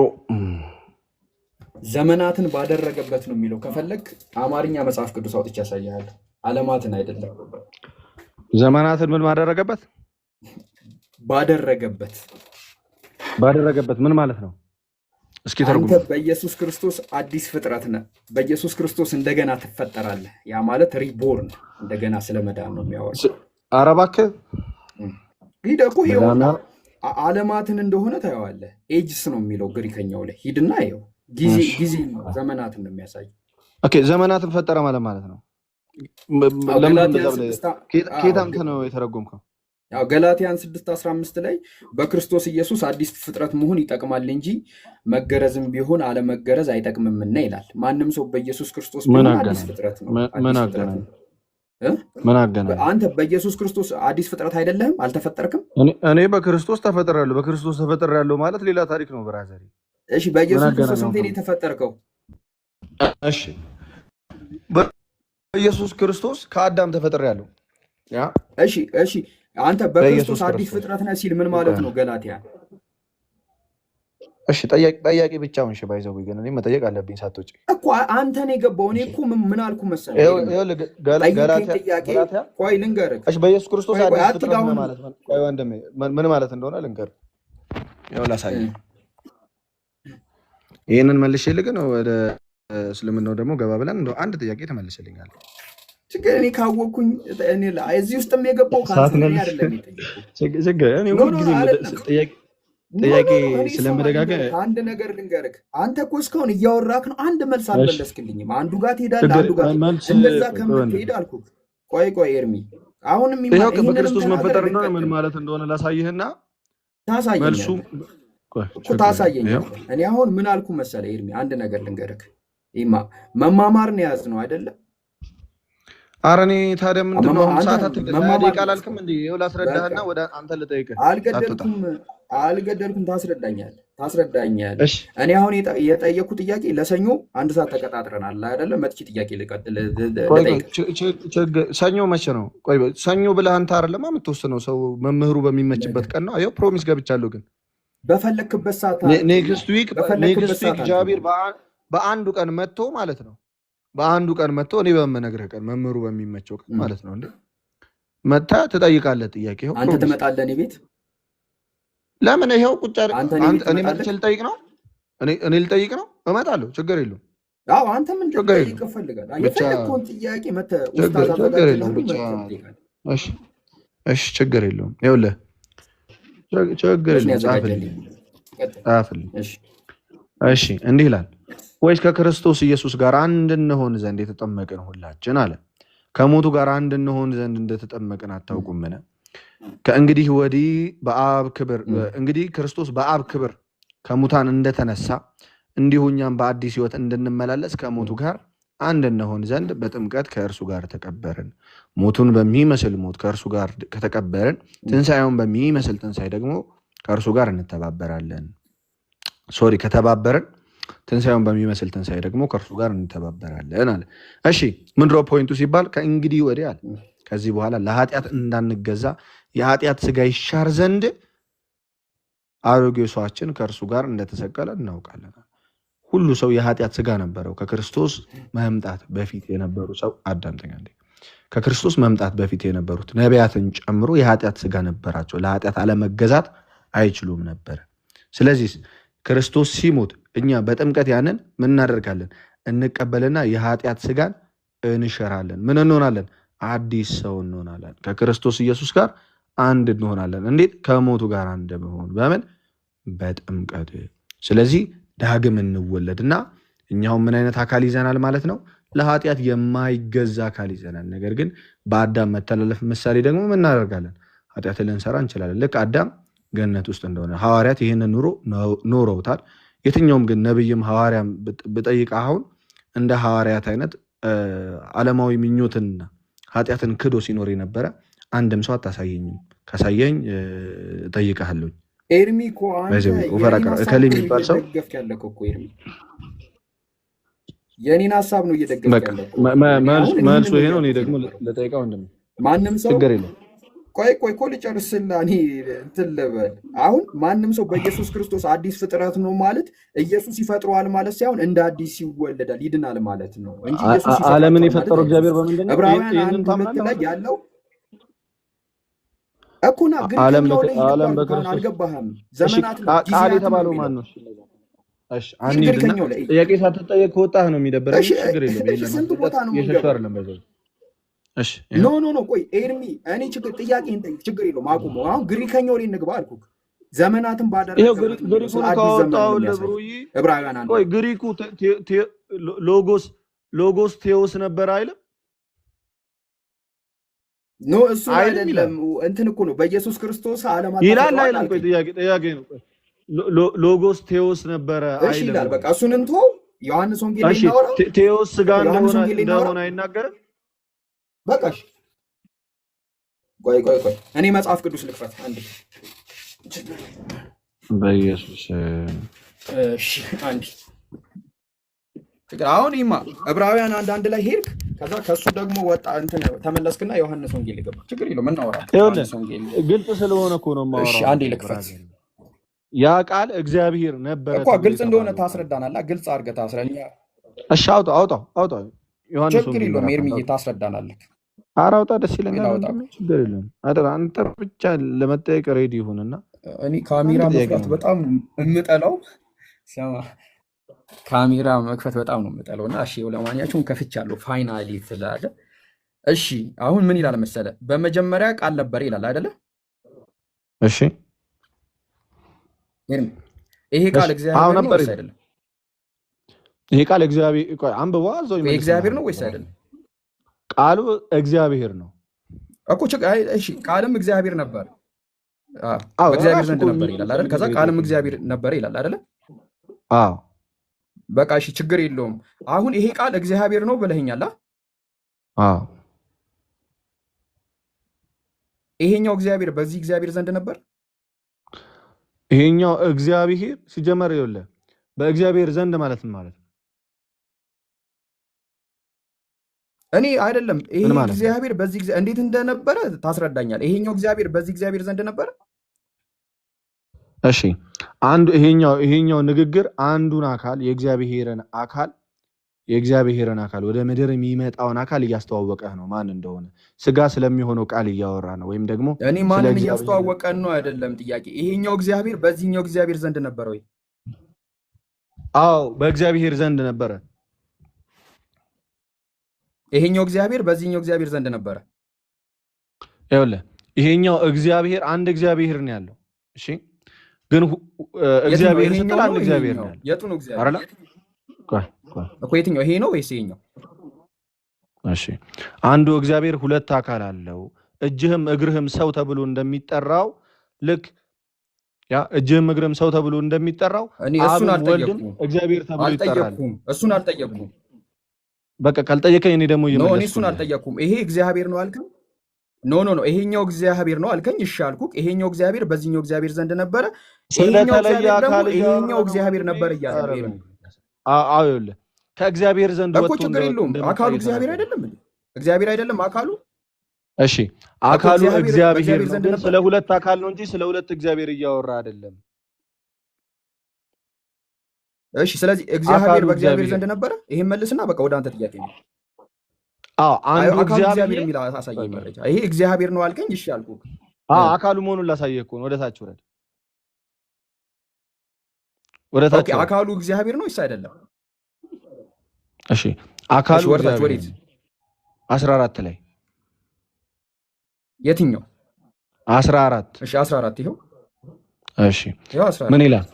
ዘመናትን ባደረገበት ነው የሚለው። ከፈለግ አማርኛ መጽሐፍ ቅዱስ አውጥቼ ያሳያለሁ። ዓለማትን አይደለም። ዘመናትን ምን ባደረገበት? ባደረገበት ምን ማለት ነው? እስኪ ተርጉም። አንተ በኢየሱስ ክርስቶስ አዲስ ፍጥረት ነህ። በኢየሱስ ክርስቶስ እንደገና ትፈጠራለህ። ያ ማለት ሪቦርን እንደገና ስለመዳን ነው የሚያወራው። ኧረ እባክህ ሂድ እኮ ይኸው ዓለማትን እንደሆነ ታየዋለህ። ኤጅስ ነው የሚለው ግሪከኛው ላይ ሂድና ይኸው ጊዜ ዘመናትን ነው የሚያሳየው። ኦኬ ዘመናትን ፈጠረ ማለት ነው። ከየት አምጥተህ ነው የተረጎምከው? ያው ገላትያን 6:15 ላይ በክርስቶስ ኢየሱስ አዲስ ፍጥረት መሆን ይጠቅማል እንጂ መገረዝም ቢሆን አለመገረዝ አይጠቅምምና ይላል። ማንም ሰው በኢየሱስ ክርስቶስ ቢሆን አዲስ ፍጥረት ነው። ምን አገናኝ? አንተ በኢየሱስ ክርስቶስ አዲስ ፍጥረት አይደለህም? አልተፈጠርክም? እኔ በክርስቶስ ተፈጥሬያለሁ። በክርስቶስ ተፈጥሬያለሁ ማለት ሌላ ታሪክ ነው ብራዘር። እሺ በኢየሱስ ክርስቶስ እንዴት ነው የተፈጠርከው? እሺ በኢየሱስ ክርስቶስ ከአዳም ተፈጥሬያለሁ። ያ እሺ አንተ በክርስቶስ አዲስ ፍጥረት ነህ ሲል ምን ማለት ነው? ገላትያ እሺ ጠያቂ ብቻውን እሺ ባይዘው ግን እኔ መጠየቅ አለብኝ ሳትወጪ እኮ አንተ ነው የገባው። እኔ እኮ ምን አልኩ መሰለህ? ገላትያ ቆይ ልንገርህ። እሺ በኢየሱስ ክርስቶስ አዲስ ፍጥረት ነው ማለት ነው። ቆይ ወንድሜ ምን ማለት እንደሆነ ልንገርህ። ያው ላሳየህ። ይሄንን መልሼልህ ግን ወደ እስልምናው ደግሞ ገባ ብለን እንደው አንድ ጥያቄ ተመልሰልኛል። ችግር እኔ ካወቅኩኝ እኔ እዚህ ውስጥም የገባው ካንተ ነው አይደለም? ችግር እኔ ሁሉ ጊዜ ጥያቄ ስለመደጋገም አንድ ነገር ልንገርህ። አንተ እኮ እስካሁን እያወራክ ነው፣ አንድ መልስ አልመለስክልኝም። አንዱ ጋር ትሄዳለህ፣ አንዱ ጋር እንደዛ ከምትሄድ አልኩህ። ቆይ ኤርሚ አሁንም ይሄው በክርስቶስ መፈጠር ነው ምን ማለት እንደሆነ ላሳይህና መልሱ ታሳየኝ። እኔ አሁን ምን አልኩ መሰለህ ኤርሚ? አንድ ነገር ልንገርህ። መማማር ነው የያዝነው አይደለም? ኧረ እኔ ታዲያ ምንድን ነው ሰዓታት ደቂቃ አላልክም እንዴ? ይኸው ላስረዳህና ወደ አንተ ልጠይቅህ። አልገደልኩም። ታስረዳኛለህ። እኔ አሁን የጠየኩ ጥያቄ ለሰኞ 1 ሰዓት ተቀጣጥረናል አይደለም? መጥቼ ጥያቄ ሰኞ መቼ ነው? ቆይ ሰኞ ብለህ አንተ አይደለም የምትወስነው፣ ሰው መምህሩ በሚመችበት ቀን ነው። ይኸው ፕሮሚስ ገብቻለሁ። ግን በፈለክበት ሰዓት ኔክስት ዊክ ጃቢር በአንዱ ቀን መጥቶ ማለት ነው። በአንዱ ቀን መጥቶ እኔ በምነግርህ ቀን መምህሩ በሚመቸው ቀን ማለት ነው። እንዴ መታ ትጠይቃለህ ጥያቄ። ይኸው አንተ ትመጣለህ እኔ ቤት። ለምን? ይኸው ቁጭ እኔ መጥቼ ልጠይቅ ነው። እኔ ልጠይቅ ነው። እመጣለሁ። ችግር የለውም። አዎ አንተ ምን ልጠይቅ እፈልጋለሁ። የፈለከውን ጥያቄ መተህ ኡስታዝ እሺ ችግር የለውም። ይኸውልህ ችግር የለውም። ጻፍልኝ። እሺ እንዲህ ይላል፣ ወይስ ከክርስቶስ ኢየሱስ ጋር አንድ እንሆን ዘንድ የተጠመቅን ሁላችን አለ ከሞቱ ጋር አንድ እንሆን ዘንድ እንደተጠመቅን አታውቁምን? ከእንግዲህ ወዲህ በአብ ክብር እንግዲህ ክርስቶስ በአብ ክብር ከሙታን እንደተነሳ እንዲሁ እኛም በአዲስ ሕይወት እንድንመላለስ ከሞቱ ጋር አንድ እንሆን ዘንድ በጥምቀት ከእርሱ ጋር ተቀበርን። ሞቱን በሚመስል ሞት ከእርሱ ጋር ከተቀበርን ትንሣኤውን በሚመስል ትንሣኤ ደግሞ ከእርሱ ጋር እንተባበራለን። ከተባበርን ትንሣኤውን በሚመስል ትንሣኤ ደግሞ ከእርሱ ጋር እንተባበራለን አለ። እሺ ምንድሮ ፖይንቱ ሲባል ከእንግዲህ ወዲህ አለ ከዚህ በኋላ ለኃጢአት እንዳንገዛ የኃጢአት ስጋ ይሻር ዘንድ አሮጌው ሰዋችን ከእርሱ ጋር እንደተሰቀለ እናውቃለን። ሁሉ ሰው የኃጢአት ስጋ ነበረው። ከክርስቶስ መምጣት በፊት የነበሩ ሰው አዳምጠኛ ከክርስቶስ መምጣት በፊት የነበሩት ነቢያትን ጨምሮ የኃጢአት ስጋ ነበራቸው። ለኃጢአት አለመገዛት አይችሉም ነበር። ስለዚህ ክርስቶስ ሲሞት እኛ በጥምቀት ያንን ምን እናደርጋለን? እንቀበልና የኃጢአት ስጋን እንሸራለን። ምን እንሆናለን? አዲስ ሰው እንሆናለን። ከክርስቶስ ኢየሱስ ጋር አንድ እንሆናለን። እንዴት? ከሞቱ ጋር አንድ መሆን በምን? በጥምቀት። ስለዚህ ዳግም እንወለድና እኛውም ምን አይነት አካል ይዘናል ማለት ነው? ለኃጢአት የማይገዛ አካል ይዘናል። ነገር ግን በአዳም መተላለፍ ምሳሌ ደግሞ ምን እናደርጋለን? ኃጢአትን ልንሰራ እንችላለን። ልክ አዳም ገነት ውስጥ እንደሆነ ሐዋርያት ይህንን ኑሮ ኖረውታል። የትኛውም ግን ነብይም ሐዋርያም ብጠይቅ አሁን እንደ ሐዋርያት አይነት ዓለማዊ ምኞትና ኃጢአትን ክዶ ሲኖር የነበረ አንድም ሰው አታሳየኝም። ካሳየኝ እጠይቅሃለሁ። ኤርሚ እኮ እከሌ የሚባል ሰው የኔን ሀሳብ ነው እየደገፍክ ያለው። መልሱ ይሄ ነው። እኔ ደግሞ ልጠይቀው እንደምን ማንም ሰው ችግር የለም። ቆይ እኮ ልጨርስና እኔ እንትን ልበል። አሁን ማንም ሰው በኢየሱስ ክርስቶስ አዲስ ፍጥረት ነው ማለት ኢየሱስ ይፈጥረዋል ማለት ሳይሆን እንደ አዲስ ይወለዳል ይድናል ማለት ነው እንጂ ኢየሱስ ዓለምን የፈጠረው እግዚአብሔር በምንድን ነው? ዕብራውያን 1:2 ላይ ያለው እኮና ግን ዓለም በክርስቶስ አልገባህም። ዘመናት ቃል የተባለው ማን ነው? እሺ አንዴ ጥያቄ ሳትጠየቅ ከወጣህ ነው የሚደብረኝ። ችግር የለም። ይሄን ስንት ቦታ ነው የሸሸው አይደለም በዛ። እሺ ኖ ቆይ ኤርሚ እኔ ጥያቄን ጠይቅ፣ ችግር የለውም አቁመው። አሁን ግሪከኛው ላይ እንግባ አልኩህ። ዘመናትን ባደረገው ግሪኩን ካወጣው ለብሩይ ዕብራውያን አንድ ቆይ ግሪኩ ሎጎስ ቴዎስ ነበር አይልም? ኖ እሱ አይደለም። እንትን እኮ ነው በኢየሱስ ክርስቶስ ዓለማት ይላል አይልም? ቆይ ጥያቄ ነው። ሎጎስ ቴዎስ ነበረ አይልም? እሺ ይላል። በቃ እሱን እንቶ ዮሐንስ ወንጌል ላይ ነው ቴዎስ ስጋ እንደሆነ አይናገርም? በቃሽ ቆይ እኔ መጽሐፍ ቅዱስ ልክፈት አንዴ በኢየሱስ እሺ አንዴ አሁን ይማ ዕብራውያን አንድ ላይ ሄድክ ከዛ ከሱ ደግሞ ወጣ እንትን ተመለስክና ዮሐንስ ወንጌል ይገባ ችግር የለውም እናወራለን ዮሐንስ ወንጌል ግልጽ ስለሆነ እኮ ነው የማወራው እሺ አንዴ ልክፈት ያ ቃል እግዚአብሔር ነበር እኮ ግልጽ እንደሆነ ታስረዳናለህ ግልጽ አድርገህ ታስረዳኛ እሺ አውጣው ዮሐንስ ችግር የለውም ኤርሚዬ ታስረዳናለህ ኧረ አውጣ ደስ ይለኛል ችግር የለም አንተ ብቻ ለመጠየቅ ሬዲ ይሁንና እኔ ካሜራ መክፈት በጣም የምጠላው ካሜራ መክፈት በጣም ነው የምጠላው እና እሺ ለማንኛውም ከፍቻለሁ ፋይናሊ ስላለ እሺ አሁን ምን ይላል መሰለ በመጀመሪያ ቃል ነበር ይላል አይደለ እሺ ይሄ ቃል እግዚአብሔር ነው ወይስ አይደለም ይሄ ቃል እግዚአብሔር ቆይ አንብበው አዘው ይሄ እግዚአብሔር ነው ወይስ አይደለም ቃሉ እግዚአብሔር ነው እኮ እሺ ቃልም እግዚአብሔር ነበር እግዚአብሔር ዘንድ ነበር ይላል አይደል ከዛ ቃልም እግዚአብሔር ነበር ይላል አይደለ አዎ በቃ እሺ ችግር የለውም አሁን ይሄ ቃል እግዚአብሔር ነው ብለኸኛል አዎ ይሄኛው እግዚአብሔር በዚህ እግዚአብሔር ዘንድ ነበር ይሄኛው እግዚአብሔር ሲጀመር ይኸውልህ በእግዚአብሔር ዘንድ ማለት ነው እኔ አይደለም ይሄ እግዚአብሔር በዚህ እንዴት እንደነበረ ታስረዳኛል ይሄኛው እግዚአብሔር በዚህ እግዚአብሔር ዘንድ ነበር እሺ አንዱ ይሄኛው ንግግር አንዱን አካል የእግዚአብሔርን አካል ወደ ምድር የሚመጣውን አካል እያስተዋወቀህ ነው ማን እንደሆነ ስጋ ስለሚሆነው ቃል እያወራ ነው ወይም ደግሞ እኔ ማንን እያስተዋወቀን ነው አይደለም ጥያቄ ይሄኛው እግዚአብሔር በዚህኛው እግዚአብሔር ዘንድ ነበር ወይ አዎ በእግዚአብሔር ዘንድ ነበረ ይሄኛው እግዚአብሔር በዚህኛው እግዚአብሔር ዘንድ ነበረ ይኸውልህ ይሄኛው እግዚአብሔር አንድ እግዚአብሔር ነው ያለው እሺ ግን እግዚአብሔር ስትል አንድ እግዚአብሔር ነው የቱ ነው እግዚአብሔር እኮ የትኛው ይሄ ነው ወይስ ይሄኛው እሺ አንዱ እግዚአብሔር ሁለት አካል አለው እጅህም እግርህም ሰው ተብሎ እንደሚጠራው ልክ ያ እጅህም እግርህም ሰው ተብሎ እንደሚጠራው እኔ እሱን አልጠየቅኩም እግዚአብሔር ተብሎ ይጠራል እሱን አልጠየቅኩም በቃ ካልጠየቀኝ እኔ ደግሞ ኖ እኔ እሱን እየመለስኩልህ አልጠየቅኩም። ይሄ እግዚአብሔር ነው አልከኝ። ኖ ይሄኛው እግዚአብሔር ነው አልከኝ። እሺ አልኩህ። ይሄኛው እግዚአብሔር በዚህኛው እግዚአብሔር ዘንድ ነበረ፣ ይሄኛው ስለተለየ እግዚአብሔር ደግሞ አካል ይሄኛው እያወራህ ነው እግዚአብሔር ነበር ወንድሜ። እያለ ኧረ ነው። በል አዎ ይኸውልህ ከእግዚአብሔር ዘንድ እኮ ወጥቶ ችግር የለውም። አካሉ እንደመጣ እግዚአብሔር እየተናገረ አይደለም እንዴ? እግዚአብሔር አይደለም አካሉ እሺ እኮ አካሉ እግዚአብሔር እግዚአብሔር በእግዚአብሔር ነው፣ ዘንድ ግን ነበር። ስለ ሁለት አካል ነው እንጂ ስለ ሁለት እግዚአብሔር እያወራ አይደለም። እሺ ስለዚህ እግዚአብሔር አካሉ በእግዚአብሔር እግዚአብሔር ዘንድ ነበረ። ይሄን መልስና በቃ ወደ አንተ ጥያቄ ነው። አንዱ አካሉ እግዚአብሔር እግዚአብሔር የሚል አሳየኝ መረጃ። ይሄ እግዚአብሔር ነው አልከኝ። እሺ አልኩህ። አካሉ መሆኑን ላሳየህ እኮ ነው። ወደ ታች ውረድ፣ ወደ ታች ኦኬ ውረድ። አካሉ እግዚአብሔር ነው ወይስ አይደለም? እሺ አካሉ እሺ ወደ ታች እግዚአብሔር ወዴት? ነው። 14 ላይ የትኛው? 14 እሺ 14 ይኸው እሺ ይኸው 14 ምን ይላል?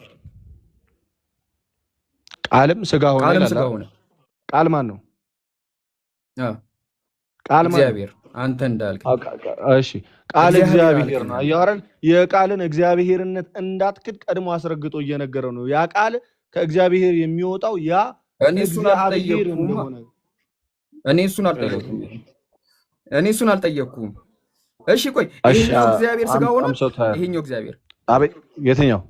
ቃልም ስጋ ሆነ ቃልም ይላል። ስጋ ሆነ። ቃል ማን ነው? አ ቃል ማን ነው? እግዚአብሔር አንተ እንዳልክ። እሺ ቃል እግዚአብሔር አልከኝ ነው። አንተ። አያወራል የቃልን እግዚአብሔርነት እንዳትክድ ቀድሞ አስረግጦ እየነገረው ነው። ያ ቃል ከእግዚአብሔር የሚወጣው ያ እኔ እሱን እግዚአብሔር አልጠየቅኩም። እንደሆነ እኔ እሱን አልጠየቅኩም። እሺ ቆይ እሺ ይሄኛው እግዚአብሔር ስጋ ሆነ። አምሰውታል። ይሄኛው እግዚአብሔር አቤት የትኛው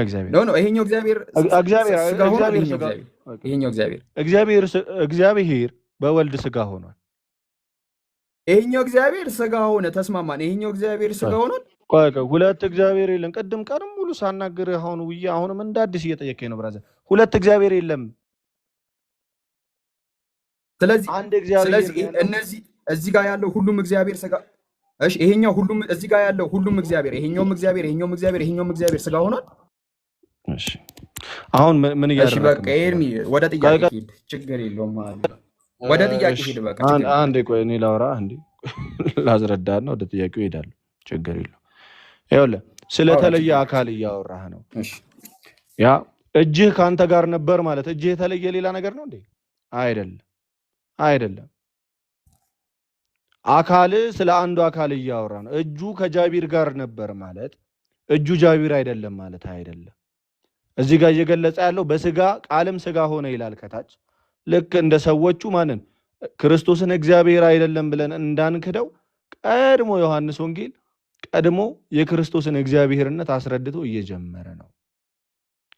እግዚአብሔር? ኖ ይሄኛው እግዚአብሔር እግዚአብሔር ስጋ ሆነ። እግዚአብሔር ይሄኛው ስጋ እግዚአብሔር ይሄኛው እግዚአብሔር በወልድ ስጋ ሆኗል። ይሄኛው እግዚአብሔር ስጋ ሆነ። ተስማማን። ይሄኛው እግዚአብሔር ስጋ ሆኗል። ቆይ ሁለት እግዚአብሔር የለም። ቅድም ቀንም ሙሉ ሳናግርህ አሁን ውዬ አሁንም እንደ አዲስ እየጠየቀኝ ነው ብራዘር። ሁለት እግዚአብሔር የለም። ስለዚህ አንድ እግዚአብሔር ስለዚህ ነው ያለው። እነዚህ እዚህ ጋር ያለው ሁሉም እግዚአብሔር ስጋ እሺ ይሄኛው ሁሉም እዚህ ጋር ያለው ሁሉም እግዚአብሔር ይሄኛውም እግዚአብሔር ይሄኛውም እግዚአብሔር ይሄኛውም እግዚአብሔር ስጋ ሆኗል። እሺ አሁን ምን እሺ እያደረግህ በቃ ነው? ኤርሚ ወደ ጥያቄ ሂድ። ችግር የለውም ማለት ወደ ጥያቄ ሂድ። በቃ ችግር የለውም። አንዴ ቆይ እኔ ላውራ እንዴ ላስረዳና ወደ ጥያቄው እሄዳለሁ። ችግር የለውም። ይኸውልህ ስለተለየ አካል እያወራህ ነው። እሺ ያ እጅህ ከአንተ ጋር ነበር ማለት እጅህ የተለየ ሌላ ነገር ነው እንዴ? አይደለም። አካል ስለ አንዱ አካል እያወራ ነው። እጁ ከጃቢር ጋር ነበር ማለት እጁ ጃቢር አይደለም ማለት አይደለም። እዚህ ጋር እየገለጸ ያለው በስጋ ቃልም ስጋ ሆነ ይላል ከታች። ልክ እንደ ሰዎቹ ማንን ክርስቶስን እግዚአብሔር አይደለም ብለን እንዳንክደው ቀድሞ ዮሐንስ ወንጌል ቀድሞ የክርስቶስን እግዚአብሔርነት አስረድቶ እየጀመረ ነው።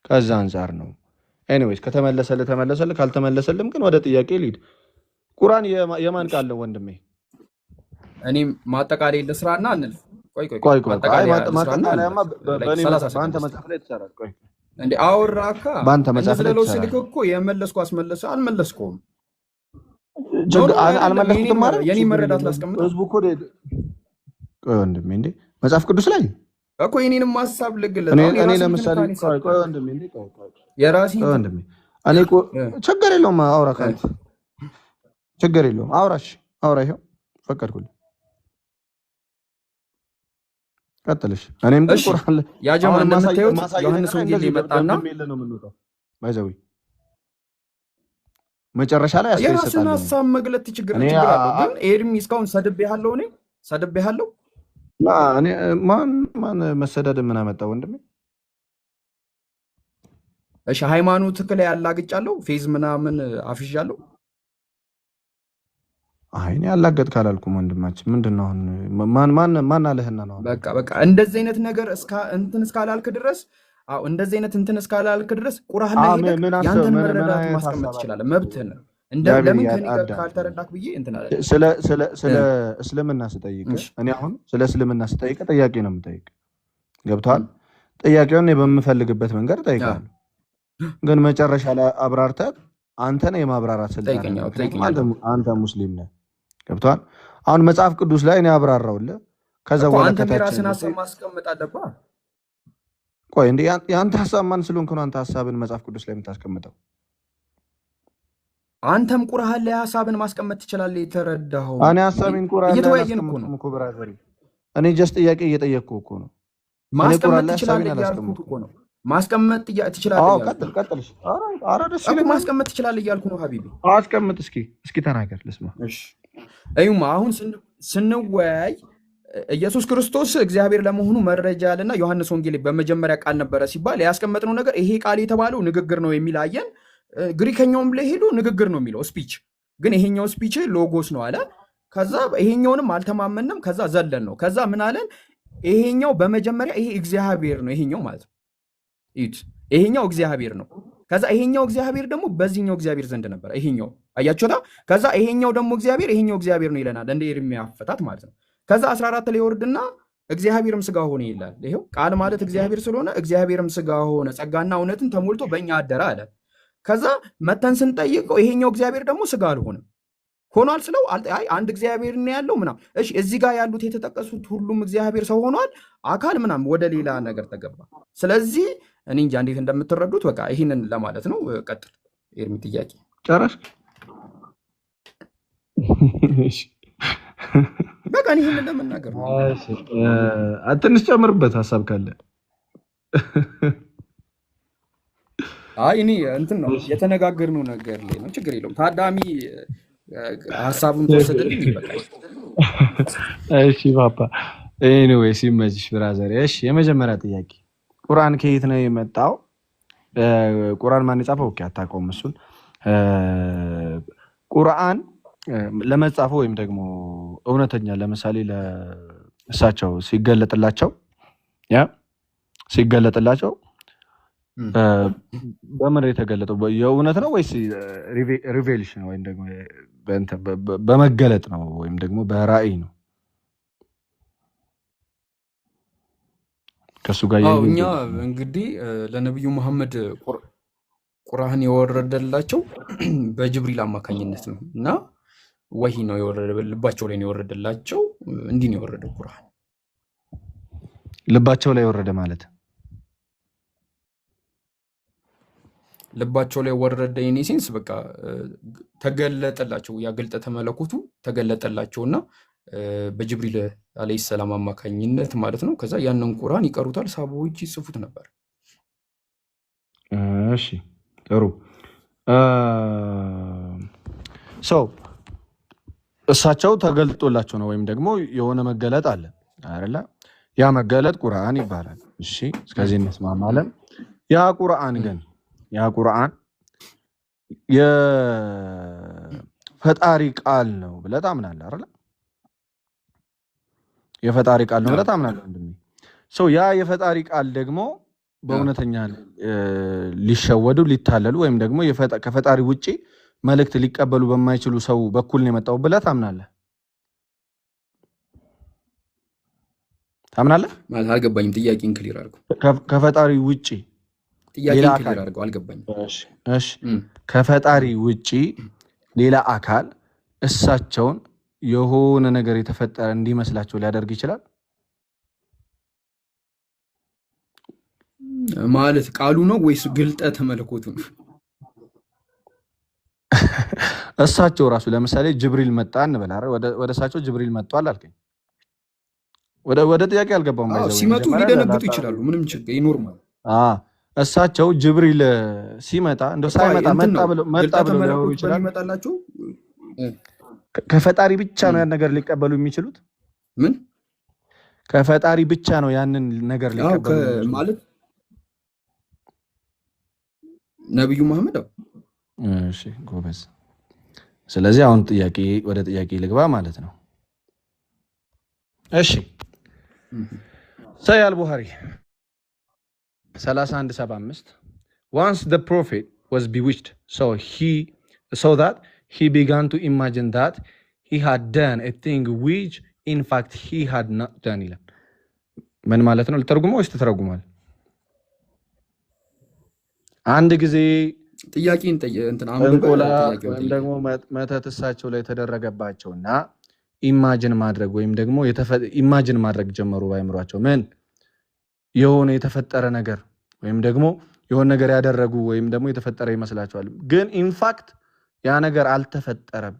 ከዛ አንጻር ነው። ኤኒዌይስ ከተመለሰልህ ተመለሰልህ፣ ካልተመለሰልህም ግን ወደ ጥያቄ ልሂድ። ቁርአን የማን ቃል ነው ወንድሜ? እኔም ማጠቃለያ ለስራና እንልፍ። ቆይ ማጠቃለያማ በአንተ መጽሐፍ ላይ ትሰራለህ። ቆይ እንዴ አወራካ በአንተ መጽሐፍ ላይ ትሰራለህ። ስልክ እኮ የመለስኩ አልመለስኩም። አልመለስኩም ማለት የኔ መረዳት ላስቀምጥ ህዝቡ እኮ ቆይ ወንድሜ እንዴ መጽሐፍ ቅዱስ ላይ እኮ የኔንም ሀሳብ ልግለጥ። እኔ ለምሳሌ ቆይ ወንድሜ እንዴ የራሴ ወንድሜ እኔ እኮ ችግር የለውም አውራ ካንተ ችግር የለውም አውራሽ አውራ ይኸው ፈቀድኩልህ። ቀጥልሽ እኔም ግን ቁርአን ያ ጀማ እንደምታዩት ዮሐንስ ወንጌል ይመጣና ባይዘዊ መጨረሻ ላይ የራስን ሀሳብ መግለጥ ችግር አለው። ግን ኤርሚ እስካሁን ሰድቤሃለሁ፣ እኔ ሰድቤሃለሁ። እኔ ማን መሰዳደብ ምን አመጣ ወንድሜ? እሺ ሃይማኖት ላይ ያላግጫለሁ፣ ፌዝ ምናምን አፍዣለሁ። አይ እኔ ያላገጥክ አላልኩም ወንድማችን። ምንድነው አሁን ማን አለህና ነው? በቃ እንደዚህ አይነት ነገር እስካላልክ ድረስ እንደዚህ አይነት እስካላልክ ድረስ ቁርአን ላይ ሄደህ ያንተን መረዳት ማስቀመጥ ትችላለህ። መብትህ ነው። ለምን ከኔ ጋር ካልተረዳክ ብዬ አለ ስለ እስልምና ስጠይቅ እኔ አሁን ስለ እስልምና ስጠይቅ ጥያቄ ነው የምጠይቅ። ገብቶሃል? ጥያቄውን በምፈልግበት መንገድ እጠይቃለሁ። ግን መጨረሻ ላይ አብራርተህ አንተ ነህ የማብራራት ስልጣን። አንተ ሙስሊም ነህ። ገብቶሃል? አሁን መጽሐፍ ቅዱስ ላይ እኔ አብራራውልህ። ከዛ በኋላ አንተ የራስህን ሀሳብ ማስቀመጥ አለብህ። ቆይ እንዴ የአንተ ሀሳብ ማን ስለሆንክ ነው አንተ ሀሳብን መጽሐፍ ቅዱስ ላይ የምታስቀምጠው? አንተም ቁርአን ላይ ሀሳብን ማስቀመጥ ትችላለህ። የተረዳኸው እኔ ሀሳቤን ቁርአን ላይ አላስቀምጥም እኮ ብራዘር። እኔ ጀስት ጥያቄ እየጠየቅኩህ እኮ ነው። ማስቀመጥ ትችላለህ እያልኩህ እኮ ነው። ማስቀመጥ ትችላለህ። አዎ ቀጥል። ኧረ ደስ ይለኛል። ማስቀመጥ ትችላለህ እያልኩህ ነው ሀቢቢ። አስቀምጥ እስኪ ተናገር ልስማ። እሺ እዩማ አሁን ስንወያይ ኢየሱስ ክርስቶስ እግዚአብሔር ለመሆኑ መረጃ ያለና ዮሐንስ ወንጌል በመጀመሪያ ቃል ነበረ ሲባል ያስቀመጥነው ነገር ይሄ ቃል የተባለው ንግግር ነው የሚል አየን። ግሪከኛውም ላይ ሄዶ ንግግር ነው የሚለው ስፒች፣ ግን ይሄኛው ስፒች ሎጎስ ነው አለ። ከዛ ይሄኛውንም አልተማመንም። ከዛ ዘለን ነው። ከዛ ምን አለን? ይሄኛው በመጀመሪያ ይሄ እግዚአብሔር ነው ይሄኛው ማለት ነው። ይሄኛው እግዚአብሔር ነው። ከዛ ይሄኛው እግዚአብሔር ደግሞ በዚህኛው እግዚአብሔር ዘንድ ነበር ይሄኛው አያችሁታ። ከዛ ይሄኛው ደግሞ እግዚአብሔር ይሄኛው እግዚአብሔር ነው ይለናል፣ እንደ ኤርምያ አፈታት ማለት ነው። ከዛ 14 ላይ ወርድና እግዚአብሔርም ስጋ ሆነ ይላል። ይሄው ቃል ማለት እግዚአብሔር ስለሆነ እግዚአብሔርም ስጋ ሆነ ጸጋና እውነትን ተሞልቶ በእኛ አደረ አለ። ከዛ መተን ስንጠይቀው ይሄኛው እግዚአብሔር ደግሞ ስጋ አልሆነም ሆኗል ስለው አይ አንድ እግዚአብሔር ነው ያለው ምናምን። እሺ እዚህ ጋር ያሉት የተጠቀሱት ሁሉም እግዚአብሔር ሰው ሆኗል አካል ምናምን ወደ ሌላ ነገር ተገባ። ስለዚህ እኔ እንጃ እንዴት እንደምትረዱት በቃ ይህንን ለማለት ነው። ቀጥል ኤርሚ። ጥያቄ ጨረስክ? በቃ ይህንን ለመናገር ነው። ትንሽ ጨምርበት ሀሳብ ካለ። አይ እኔ እንትን ነው የተነጋገርነው ነገር ላይ ነው። ችግር የለውም። ታዳሚ ሀሳቡን ተወሰደልኝ ይበቃል። እሺ ፓፓ። ኤኒዌይስ ይመችሽ ብራዘር። እሺ የመጀመሪያ ጥያቄ ቁርአን ከየት ነው የመጣው? ቁርአን ማን የጻፈው? ኦኬ አታውቀውም እሱን። ቁርአን ለመጻፈው ወይም ደግሞ እውነተኛ ለምሳሌ ለእሳቸው ሲገለጥላቸው በምን የተገለጠው የእውነት ነው ወይስ ሪቬሌሽን ወይም ደግሞ በመገለጥ ነው ወይም ደግሞ በራእይ ነው? ከሱ ጋር እኛ እንግዲህ ለነብዩ መሐመድ ቁርአን የወረደላቸው በጅብሪል አማካኝነት ነው እና ወሂ ነው ልባቸው ላይ ነው የወረደላቸው። እንዲህ ነው የወረደው ቁርአን ልባቸው ላይ ወረደ ማለት ልባቸው ላይ ወረደ የኔ ሴንስ በቃ ተገለጠላቸው። ያ ግልጠተ መለኮቱ ተገለጠላቸውና በጅብሪል አለይሂ ሰላም አማካኝነት ማለት ነው። ከዛ ያንን ቁርአን ይቀሩታል፣ ሳቦዎች ይጽፉት ነበር። እሺ ጥሩ። እሳቸው ተገልጦላቸው ነው ወይም ደግሞ የሆነ መገለጥ አለ አይደለ? ያ መገለጥ ቁርአን ይባላል። እሺ እስከዚህ እንስማማለን። ያ ቁርአን የፈጣሪ ቃል ነው ብለህ ታምናለህ አይደለ? የፈጣሪ ቃል ነው ብለህ ታምናለህ ወንድሜ። ያ የፈጣሪ ቃል ደግሞ በእውነተኛ ሊሸወዱ ሊታለሉ ወይም ደግሞ ከፈጣሪ ውጪ መልእክት ሊቀበሉ በማይችሉ ሰው በኩል ነው የመጣው ብለህ ታምናለህ? ማለት አልገባኝም። ጥያቄን ክሊር አድርገው። ከፈጣሪ ውጪ ጥያቄን ክሊር አድርገው። አልገባኝም። እሺ ከፈጣሪ ውጪ ሌላ አካል እሳቸውን የሆነ ነገር የተፈጠረ እንዲመስላቸው ሊያደርግ ይችላል ማለት ቃሉ ነው ወይስ ግልጠተ መለኮቱ ነው? እሳቸው ራሱ ለምሳሌ ጅብሪል መጣ እንበል አይደል? ወደ እሳቸው ጅብሪል መጥቷል አልከኝ። ወደ ጥያቄ አልገባም። ሲመጡ ሊደነግጡ ይችላሉ። ምንም ችግር ይኖርማል። እሳቸው ጅብሪል ሲመጣ እንደው ሳይመጣ መጣ ብለው ሊያወሩ ይችላል። ከፈጣሪ ብቻ ነው ያን ነገር ሊቀበሉ የሚችሉት። ምን ከፈጣሪ ብቻ ነው ያንን ነገር ሊቀበሉ ማለት ነብዩ መሐመድ። እሺ ጎበዝ። ስለዚህ አሁን ወደ ጥያቄ ልግባ ማለት ነው። እሺ ሰሂህ አልቡኻሪ 3175 once the prophet was bewitched so that he began to imagine that he had done a thing which in fact he had not done ይላል። ምን ማለት ነው? ልተርጉመው ወይስ ተተረጉማል? አንድ ጊዜ ጥያቄን እንቆላ ወይም ደግሞ መተት እሳቸው ላይ ተደረገባቸውና ኢማጂን ማድረግ ወይም ደግሞ ኢማጂን ማድረግ ጀመሩ ባይምሯቸው። ምን የሆነ የተፈጠረ ነገር ወይም ደግሞ የሆነ ነገር ያደረጉ ወይም ደግሞ የተፈጠረ ይመስላቸዋል። ግን ኢንፋክት ያ ነገር አልተፈጠረም።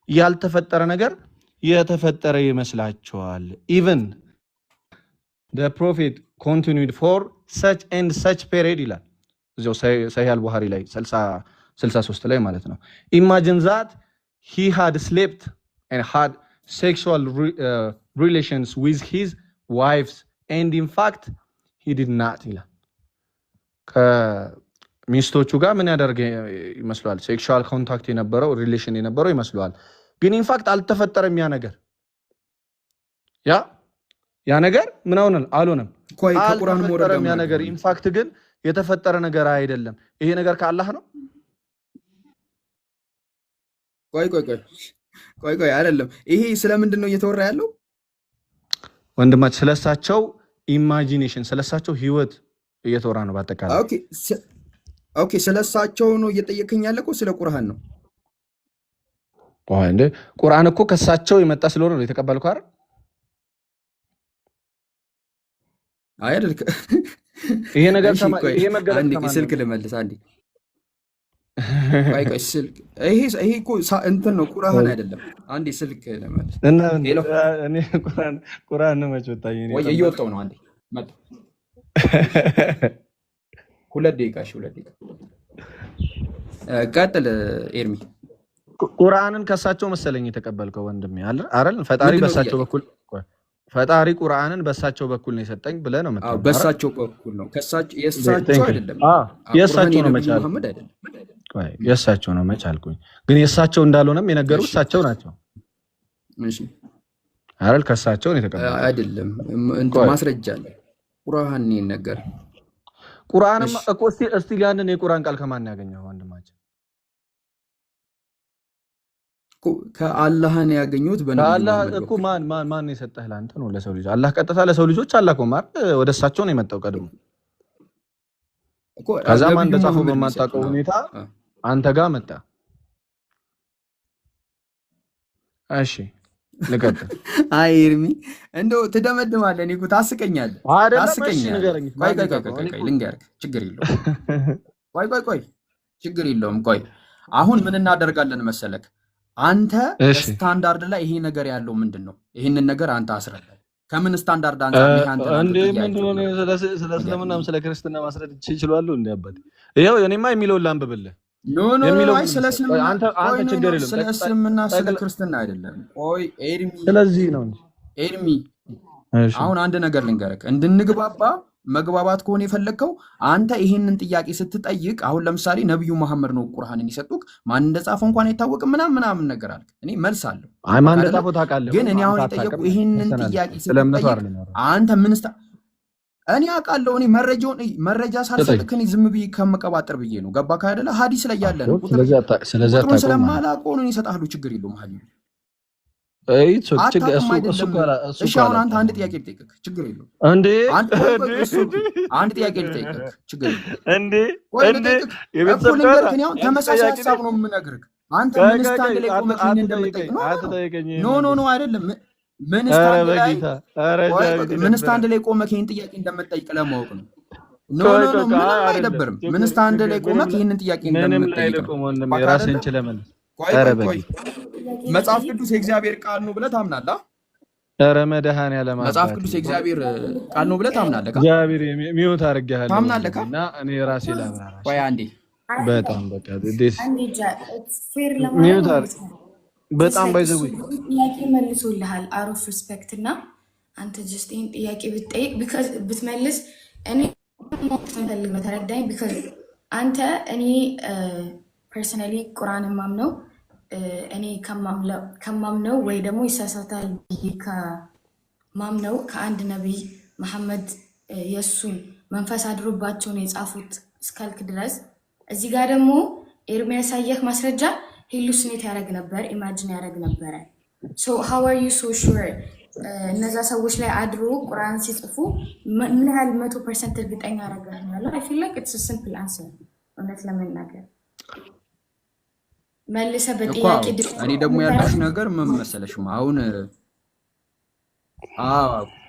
ያልተፈጠረ ነገር የተፈጠረ ይመስላቸዋል። even the prophet continued for such and such period ይላል እዚያው ሰሂህ አልቡኻሪ ላይ 63 ላይ ማለት ነው። imagine that he had slept and had sexual relations with his wives and in fact he did not ይላል። ሚስቶቹ ጋር ምን ያደርግ ይመስላል? ሴክሹዋል ኮንታክት የነበረው ሪሌሽን የነበረው ይመስላል። ግን ኢንፋክት አልተፈጠረም ያ ነገር ያ ነገር ምን አልሆነም። አልተፈጠረም ያ ነገር። ኢንፋክት ግን የተፈጠረ ነገር አይደለም። ይሄ ነገር ከአላህ ነው። ቆይ አይደለም። ይሄ ስለምንድን ነው እየተወራ ያለው? ወንድማችን ስለሳቸው ኢማጂኔሽን ስለሳቸው ህይወት እየተወራ ነው በአጠቃላይ። ኦኬ ስለሳቸው ነው እየጠየቀኝ ያለ እኮ ስለ ቁርአን ነው። እንዴ ቁርአን እኮ ከሳቸው የመጣ ስለሆነ ነው የተቀበልከው አይደል? አይደል? ይሄ ነገር ይሄ መገለጥ አንዴ ስልክ ልመልስ አንዴ። ቆይ ስልክ ይሄ እኮ እንትን ነው ቁርአን አይደለም። አንዴ ስልክ ልመልስ እና እኔ ቁርአን ነው መች ወጣኝ ወይ እየወጣው ነው። አንዴ መጣ 2 ደቂቃ ቀጥል ኤርሚ። ቁርአንን ከሳቸው መሰለኝ የተቀበልከው ወንድሜ አይደል? ፈጣሪ በሳቸው በኩል ፈጣሪ ቁርአንን በሳቸው በኩል ነው የሰጠኝ ብለህ ነው የምትለው? በሳቸው በኩል ነው። የሳቸው አይደለም። የሳቸው ነው መቻል መሐመድ አይደለም። የሳቸው ነው መቻልኩኝ። ግን የሳቸው እንዳልሆነም የነገሩ እሳቸው ናቸው። እሺ አይደል? ከሳቸው ነው የተቀበልከው አይደለም? ማስረጃ አለ። ቁርአን ነው ነገር ቁርአንም እኮ እስቲ ያንን የቁርአን ቃል ከማን ያገኘው ወንድማችን? ከአላህ ነው ያገኙት። በአላህ እኮ ማን የሰጠህ ላንተ ነው? ለሰው ልጅ አላህ ቀጥታ ለሰው ልጆች አላከው ማለት ወደ እሳቸው ነው የመጣው ቀድሞ። ከዛ ማን እንደጻፈው በማታውቀው ሁኔታ አንተ ጋር መጣ። እሺ ልቀጥል። አይ ኤርሚ እንደው ትደመድማለህ። እኔ እኮ ታስቀኛለህ። ቆይ ልንገርህ፣ ችግር የለውም። ቆይ ችግር የለውም። ቆይ አሁን ምን እናደርጋለን መሰለክ? አንተ ስታንዳርድ ላይ ይሄ ነገር ያለው ምንድን ነው? ይህንን ነገር አንተ አስረዳኝ። ከምን ስታንዳርድ አንፃር ነው አንተ እንዴ? ምንድነው ስለ እስልምናም ስለ ክርስትና ማስረድ ይችላል እንዴ? አባቴ ይሄው የኔማ የሚለውን ላንብብልህ። ኖ አይ ስለ እስልምና አንተ ችግር የለም። ስለ እስልምና ስለ ክርስትና አይደለም። ቆይ ኤርሚ፣ ስለዚህ ነው ኤርሚ። አሁን አንድ ነገር ልንገርህ እንድንግባባ መግባባት ከሆነ የፈለግከው አንተ ይሄንን ጥያቄ ስትጠይቅ፣ አሁን ለምሳሌ ነብዩ መሐመድ ነው ቁርአንን ይሰጡክ ማን እንደጻፈው እንኳን አይታወቅም ምናምን ነገር አልክ። እኔ መልስ አለው። አይ ማን እንደጻፈው ታውቃለህ። ግን እኔ አሁን የጠየቁ ይሄንን ጥያቄ ስትጠይቅ አንተ ምን እኔ አውቃለሁ። እኔ መረጃ ሳልሰጥክ እኔ ዝም ብዬ ከመቀባጠር ብዬ ነው። ገባህ አይደለ? ሐዲስ ላይ ያለ ነው። ቁጥሩን ስለማላውቀው ነው እሰጥሃለሁ። ችግር የለውም። እሺ አሁን አንተ አንድ ጥያቄ ልጠይቅህ፣ ችግር የለውም። አንድ ጥያቄ ልጠይቅህ፣ ችግር የለውም። ተመሳሳይ ሀሳብ ነው የምነግርህ። አንተ ምን ስታንድ ላይ ቆመህ ይሄን እንደምጠይቅ ኖ አይደለም። ምን ስታንድ ላይ ቆመህ ይሄን ጥያቄ እንደምጠይቅ ለማወቅ ነው። ኖ ምንም አይደብርም። ምን ስታንድ ላይ ቆመህ ይሄንን ጥያቄ እንደምጠይቅ ነው። ራስህን ችለህ መልስ። ቆይ መጽሐፍ ቅዱስ የእግዚአብሔር ቃል ነው ብለህ ታምናለህ? ኧረ መድኃኒዓለም መጽሐፍ ቅዱስ የእግዚአብሔር ቃል ነው ብለህ ታምናለህ? እግዚአብሔር ሚውት አድርጌሃለሁ ታምናለህ? እና እኔ ራሴ ላብራራ። ቆይ አንዴ በጣም በቃ ሚውት በጣም ባይዘው ጥያቄ መልሶልሃል። አሮፍ ሪስፔክት እና አንተ ጀስት ይሄን ጥያቄ ብትጠይቅ ብትመልስ እኔ ፈልግ ነው። ተረዳኝ። ቢካዝ አንተ እኔ ፐርሰናሊ ቁርአንን ማምነው እኔ ከማምነው ወይ ደግሞ ይሳሳታል ከማምነው ከአንድ ነቢይ መሐመድ የእሱን መንፈስ አድሮባቸው ነው የጻፉት እስካልክ ድረስ እዚህ ጋር ደግሞ ኤርሚያስ ያሳየህ ማስረጃ ሄሉሲኔት ያደረግ ነበር፣ ኢማጂን ያደረግ ነበረ። ሶ ሃው አር ዩ ሶ ሹር እነዛ ሰዎች ላይ አድሮ ቁርአን ሲጽፉ ምን ያህል 100% እርግጠኛ ያደርጋል? አይ ፊል ላይክ ኢትስ አ ሲምፕል አንሰር። እውነት ለመናገር መልሰ በጥያቄ እኔ ደግሞ ያልኩሽ ነገር ምን መሰለሽማ፣ አሁን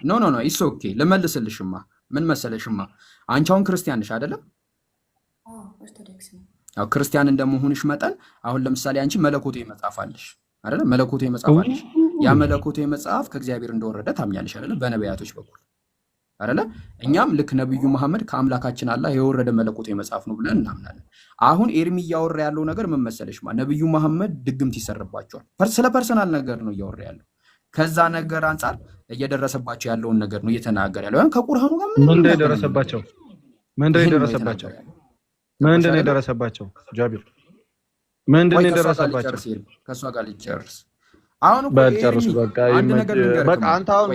ኖ ኢትስ ኦኬ ልመልስልሽማ። ምን መሰለሽማ፣ አንቺ አሁን ክርስቲያን ነሽ አይደለም? ኦርቶዶክስ ነው። ያው ክርስቲያን እንደመሆንሽ መጠን አሁን ለምሳሌ አንቺ መለኮታዊ መጽሐፍ አለሽ አይደለ? መለኮታዊ መጽሐፍ አለሽ። ያ መለኮታዊ መጽሐፍ ከእግዚአብሔር እንደወረደ ታምኛለሽ አይደለ? በነቢያቶች በኩል አይደለ? እኛም ልክ ነብዩ መሐመድ ከአምላካችን አላህ የወረደ መለኮታዊ መጽሐፍ ነው ብለን እናምናለን። አሁን ኤርሚ እያወራ ያለው ነገር ምን መሰለሽ፣ ነብዩ መሐመድ ድግምት ይሰርባቸዋል። ስለ ፐርሰናል ነገር ነው እያወራ ያለው። ከዛ ነገር አንጻር እየደረሰባቸው ያለውን ነገር ነው እየተናገረ ያለው። ከቁርአኑ ጋር ምን እንደደረሰባቸው ምንድን ነው የደረሰባቸው? ጃቢር ምንድን ነው የደረሰባቸው? ከእሷ ጋር ልጨርስ። አሁን እኮ በጨርሱ በቃ አንድ ነገር በቃ አንተ አሁን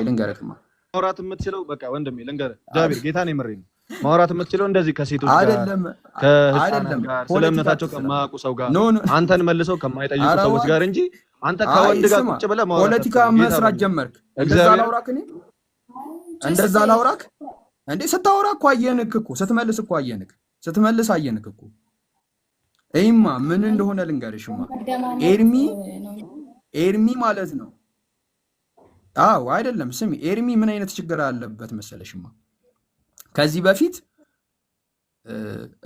ልንገርክማ ማውራት የምትችለው በቃ ወንድሜ ልንገርህ፣ ጃቢር ጌታን የምሬን ማውራት የምትችለው እንደዚህ ከሴቶች ጋር አይደለም፣ ከህፃናት ጋር ስለ እምነታቸው ከማያውቁ ሰው ጋር አንተን መልሰው ከማይጠይቁ ሰዎች ጋር እንጂ አንተ ከወንድ ጋር ቁጭ ብለህ ማውራት ፖለቲካ መስራት ጀመርክ። እንደዛ ላውራክ እኔ እንደዛ ላውራክ እንዴ? ስታወራ እኮ አየንክ እኮ ስትመልስ እኮ አየንክ ስትመልስ አየንክ እኮ። ይሄማ ምን እንደሆነ ልንገርሽማ ኤርሚ ማለት ነው። አዎ አይደለም ስሚ፣ ኤርሚ ምን አይነት ችግር አለበት መሰለሽማ? ከዚህ በፊት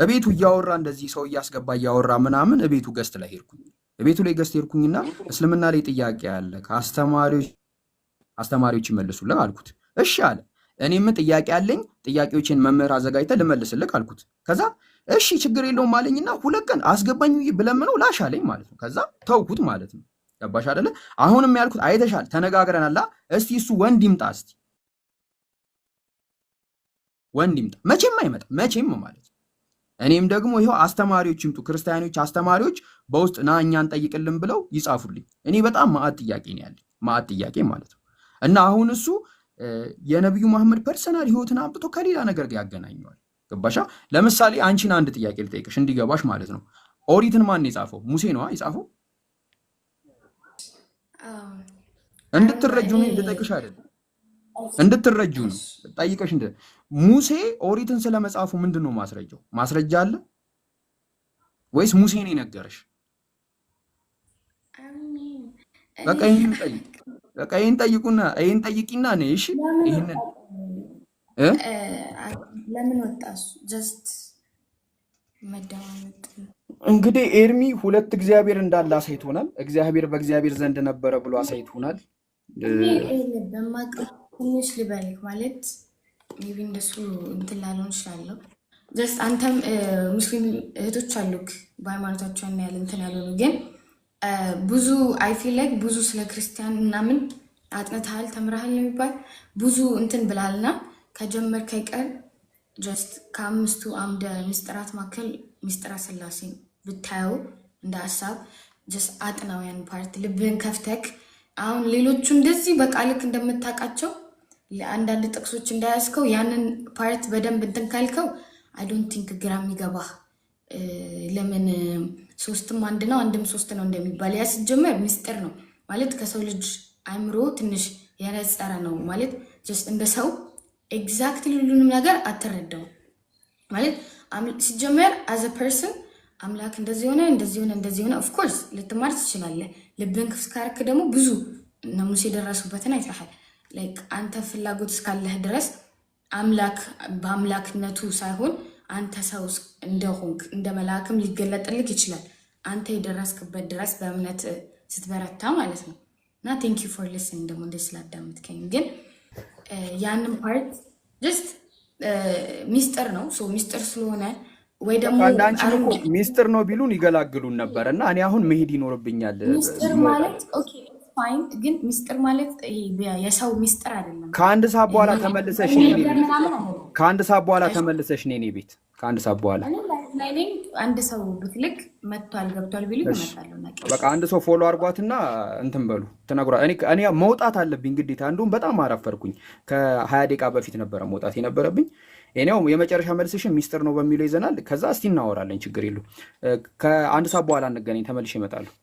እቤቱ እያወራ እንደዚህ ሰው እያስገባ እያወራ ምናምን እቤቱ ገስት ላይ ሄድኩኝ። እቤቱ ላይ ገስት ሄድኩኝና እስልምና ላይ ጥያቄ አለ አስተማሪዎች ይመልሱልህ አልኩት። እሺ አለ። እኔም ጥያቄ አለኝ፣ ጥያቄዎችን መምህር አዘጋጅተህ ልመልስልህ አልኩት። ከዛ እሺ ችግር የለውም አለኝና 2 ቀን አስገባኝ ብለምነው ላሽ አለኝ ማለት ነው። ከዛ ተውኩት ማለት ነው። ገባሽ አይደለ? አሁንም ያልኩት አይተሻል፣ ተነጋግረናል። እስቲ እሱ ወንድ ይምጣ፣ እስቲ ወንድ ይምጣ። መቼም አይመጣ መቼም ማለት ነው። እኔም ደግሞ ይኸው አስተማሪዎች ይምጡ፣ ክርስቲያኖች አስተማሪዎች በውስጥ ና እኛን ጠይቅልን ብለው ይጻፉልኝ። እኔ በጣም ማአት ጥያቄ ነው ያለኝ፣ ማአት ጥያቄ ማለት ነው። እና አሁን እሱ የነቢዩ መሐመድ ፐርሰናል ህይወትን አምጥቶ ከሌላ ነገር ጋር ያገናኘዋል። ገባሻ? ለምሳሌ አንቺን አንድ ጥያቄ ልጠይቅሽ እንዲገባሽ ማለት ነው። ኦሪትን ማን የጻፈው? ሙሴ ነዋ የጻፈው። እንድትረጁ ነው ልጠይቅሽ አይደለም፣ እንድትረጁ ነው ጠይቀሽ። ሙሴ ኦሪትን ስለመጻፉ ምንድን ነው ማስረጃው? ማስረጃ አለ ወይስ ሙሴ ነው የነገረሽ? በቃ ይሄን ጠይቅ፣ በቃ ይሄን ጠይቁና ይሄን ጠይቂና ነው። እሺ ይሄንን ለምን ወጣሱ? ጀስት መደማመጥ። እንግዲህ ኤርሚ 2 እግዚአብሔር እንዳለ አሳይቶናል። እግዚአብሔር በእግዚአብሔር ዘንድ ነበረ ብሎ አሳይቶናል። በማቀፍ ትንሽ ልበልክ ማለት ሜቢ እንደሱ እንትን ላልሆን እችላለሁ። ጀስት አንተም ሙስሊም እህቶች አሉክ በሃይማኖታቸው ያለ እንትን ያልሆኑ ግን ብዙ አይ ፊል ላይክ ብዙ ስለ ክርስቲያን ምናምን አጥንተሃል ተምረሃል ነው የሚባል ብዙ እንትን ብላልና ከጀመር ከቀር ጀስት ከ5ቱ አምደ ምስጢራት መካከል ምስጢረ ሥላሴ ብታየው እንደ ሀሳብ ጀስት አጥናውያን ፓርት ልብህን ከፍተክ አሁን ሌሎቹ እንደዚህ በቃ ልክ እንደምታውቃቸው ለአንዳንድ ጥቅሶች እንዳያስከው ያንን ፓርት በደንብ እንትን ካልከው አይ ዶንት ቲንክ ግራ የሚገባህ ለምን 3ም 1 ነው 1ም 3 ነው እንደሚባል ያ ሲጀመር ምስጢር ነው ማለት ከሰው ልጅ አይምሮ ትንሽ የነጸረ ነው ማለት ጀስት እንደ ሰው ኤግዛክትሊ ሁሉንም ነገር አትረዳው ማለት ሲጀመር as a person አምላክ እንደዚህ ሆነ እንደዚህ ሆነ እንደዚህ ሆነ ኦፍ ኮርስ ልትማር ትችላለህ። ልብን ክፍት ካረክ ደግሞ ብዙ እነ ሙሴ የደረሱበትን አይተሃል። ላይክ አንተ ፍላጎት እስካለህ ድረስ አምላክ በአምላክነቱ ሳይሆን አንተ ሰው እንደሆንክ እንደ መልአክም ሊገለጥልክ ይችላል። አንተ የደረስክበት ድረስ በእምነት ስትበረታ ማለት ነው። እና ቴንክ ዩ ፎር ሊስኒንግ ደግሞ እንደዚህ ስላዳመጥከኝ። ግን ያንን ፓርት ጀስት ሚስጥር ነው። ሶ ሚስጥር ስለሆነ ወይ ደግሞ አንዳንድ ሚስጥር ነው ቢሉን ይገላግሉን ነበር እና እኔ አሁን መሄድ ይኖርብኛል። ሚስጥር ማለት ኦኬ ፋይን፣ ግን ሚስጥር ማለት የሰው ሚስጥር አይደለም። ከ1 ሰዓት በኋላ ተመልሰሽ ነኝ ቤት ከ1 ሰዓት በኋላ ተመልሰሽ ነኝ ቤት ከ1 ሰዓት በኋላ አንድ ሰው ብትልክ መጥቷል ገብቷል ቢሉ ይመጣሉ። በቃ አንድ ሰው ፎሎ አድርጓትና እንትን በሉ ተነግሯ። እኔ መውጣት አለብኝ ግዴታ። እንደውም በጣም አረፈርኩኝ። ከ20 ደቂቃ በፊት ነበረ መውጣት የነበረብኝ። እኔው የመጨረሻ መልስሽን ሚስጥር ነው በሚለው ይዘናል። ከዛ እስቲ እናወራለን፣ ችግር የለውም። ከ1 ሰዓት በኋላ እንገናኝ፣ ተመልሼ እመጣለሁ።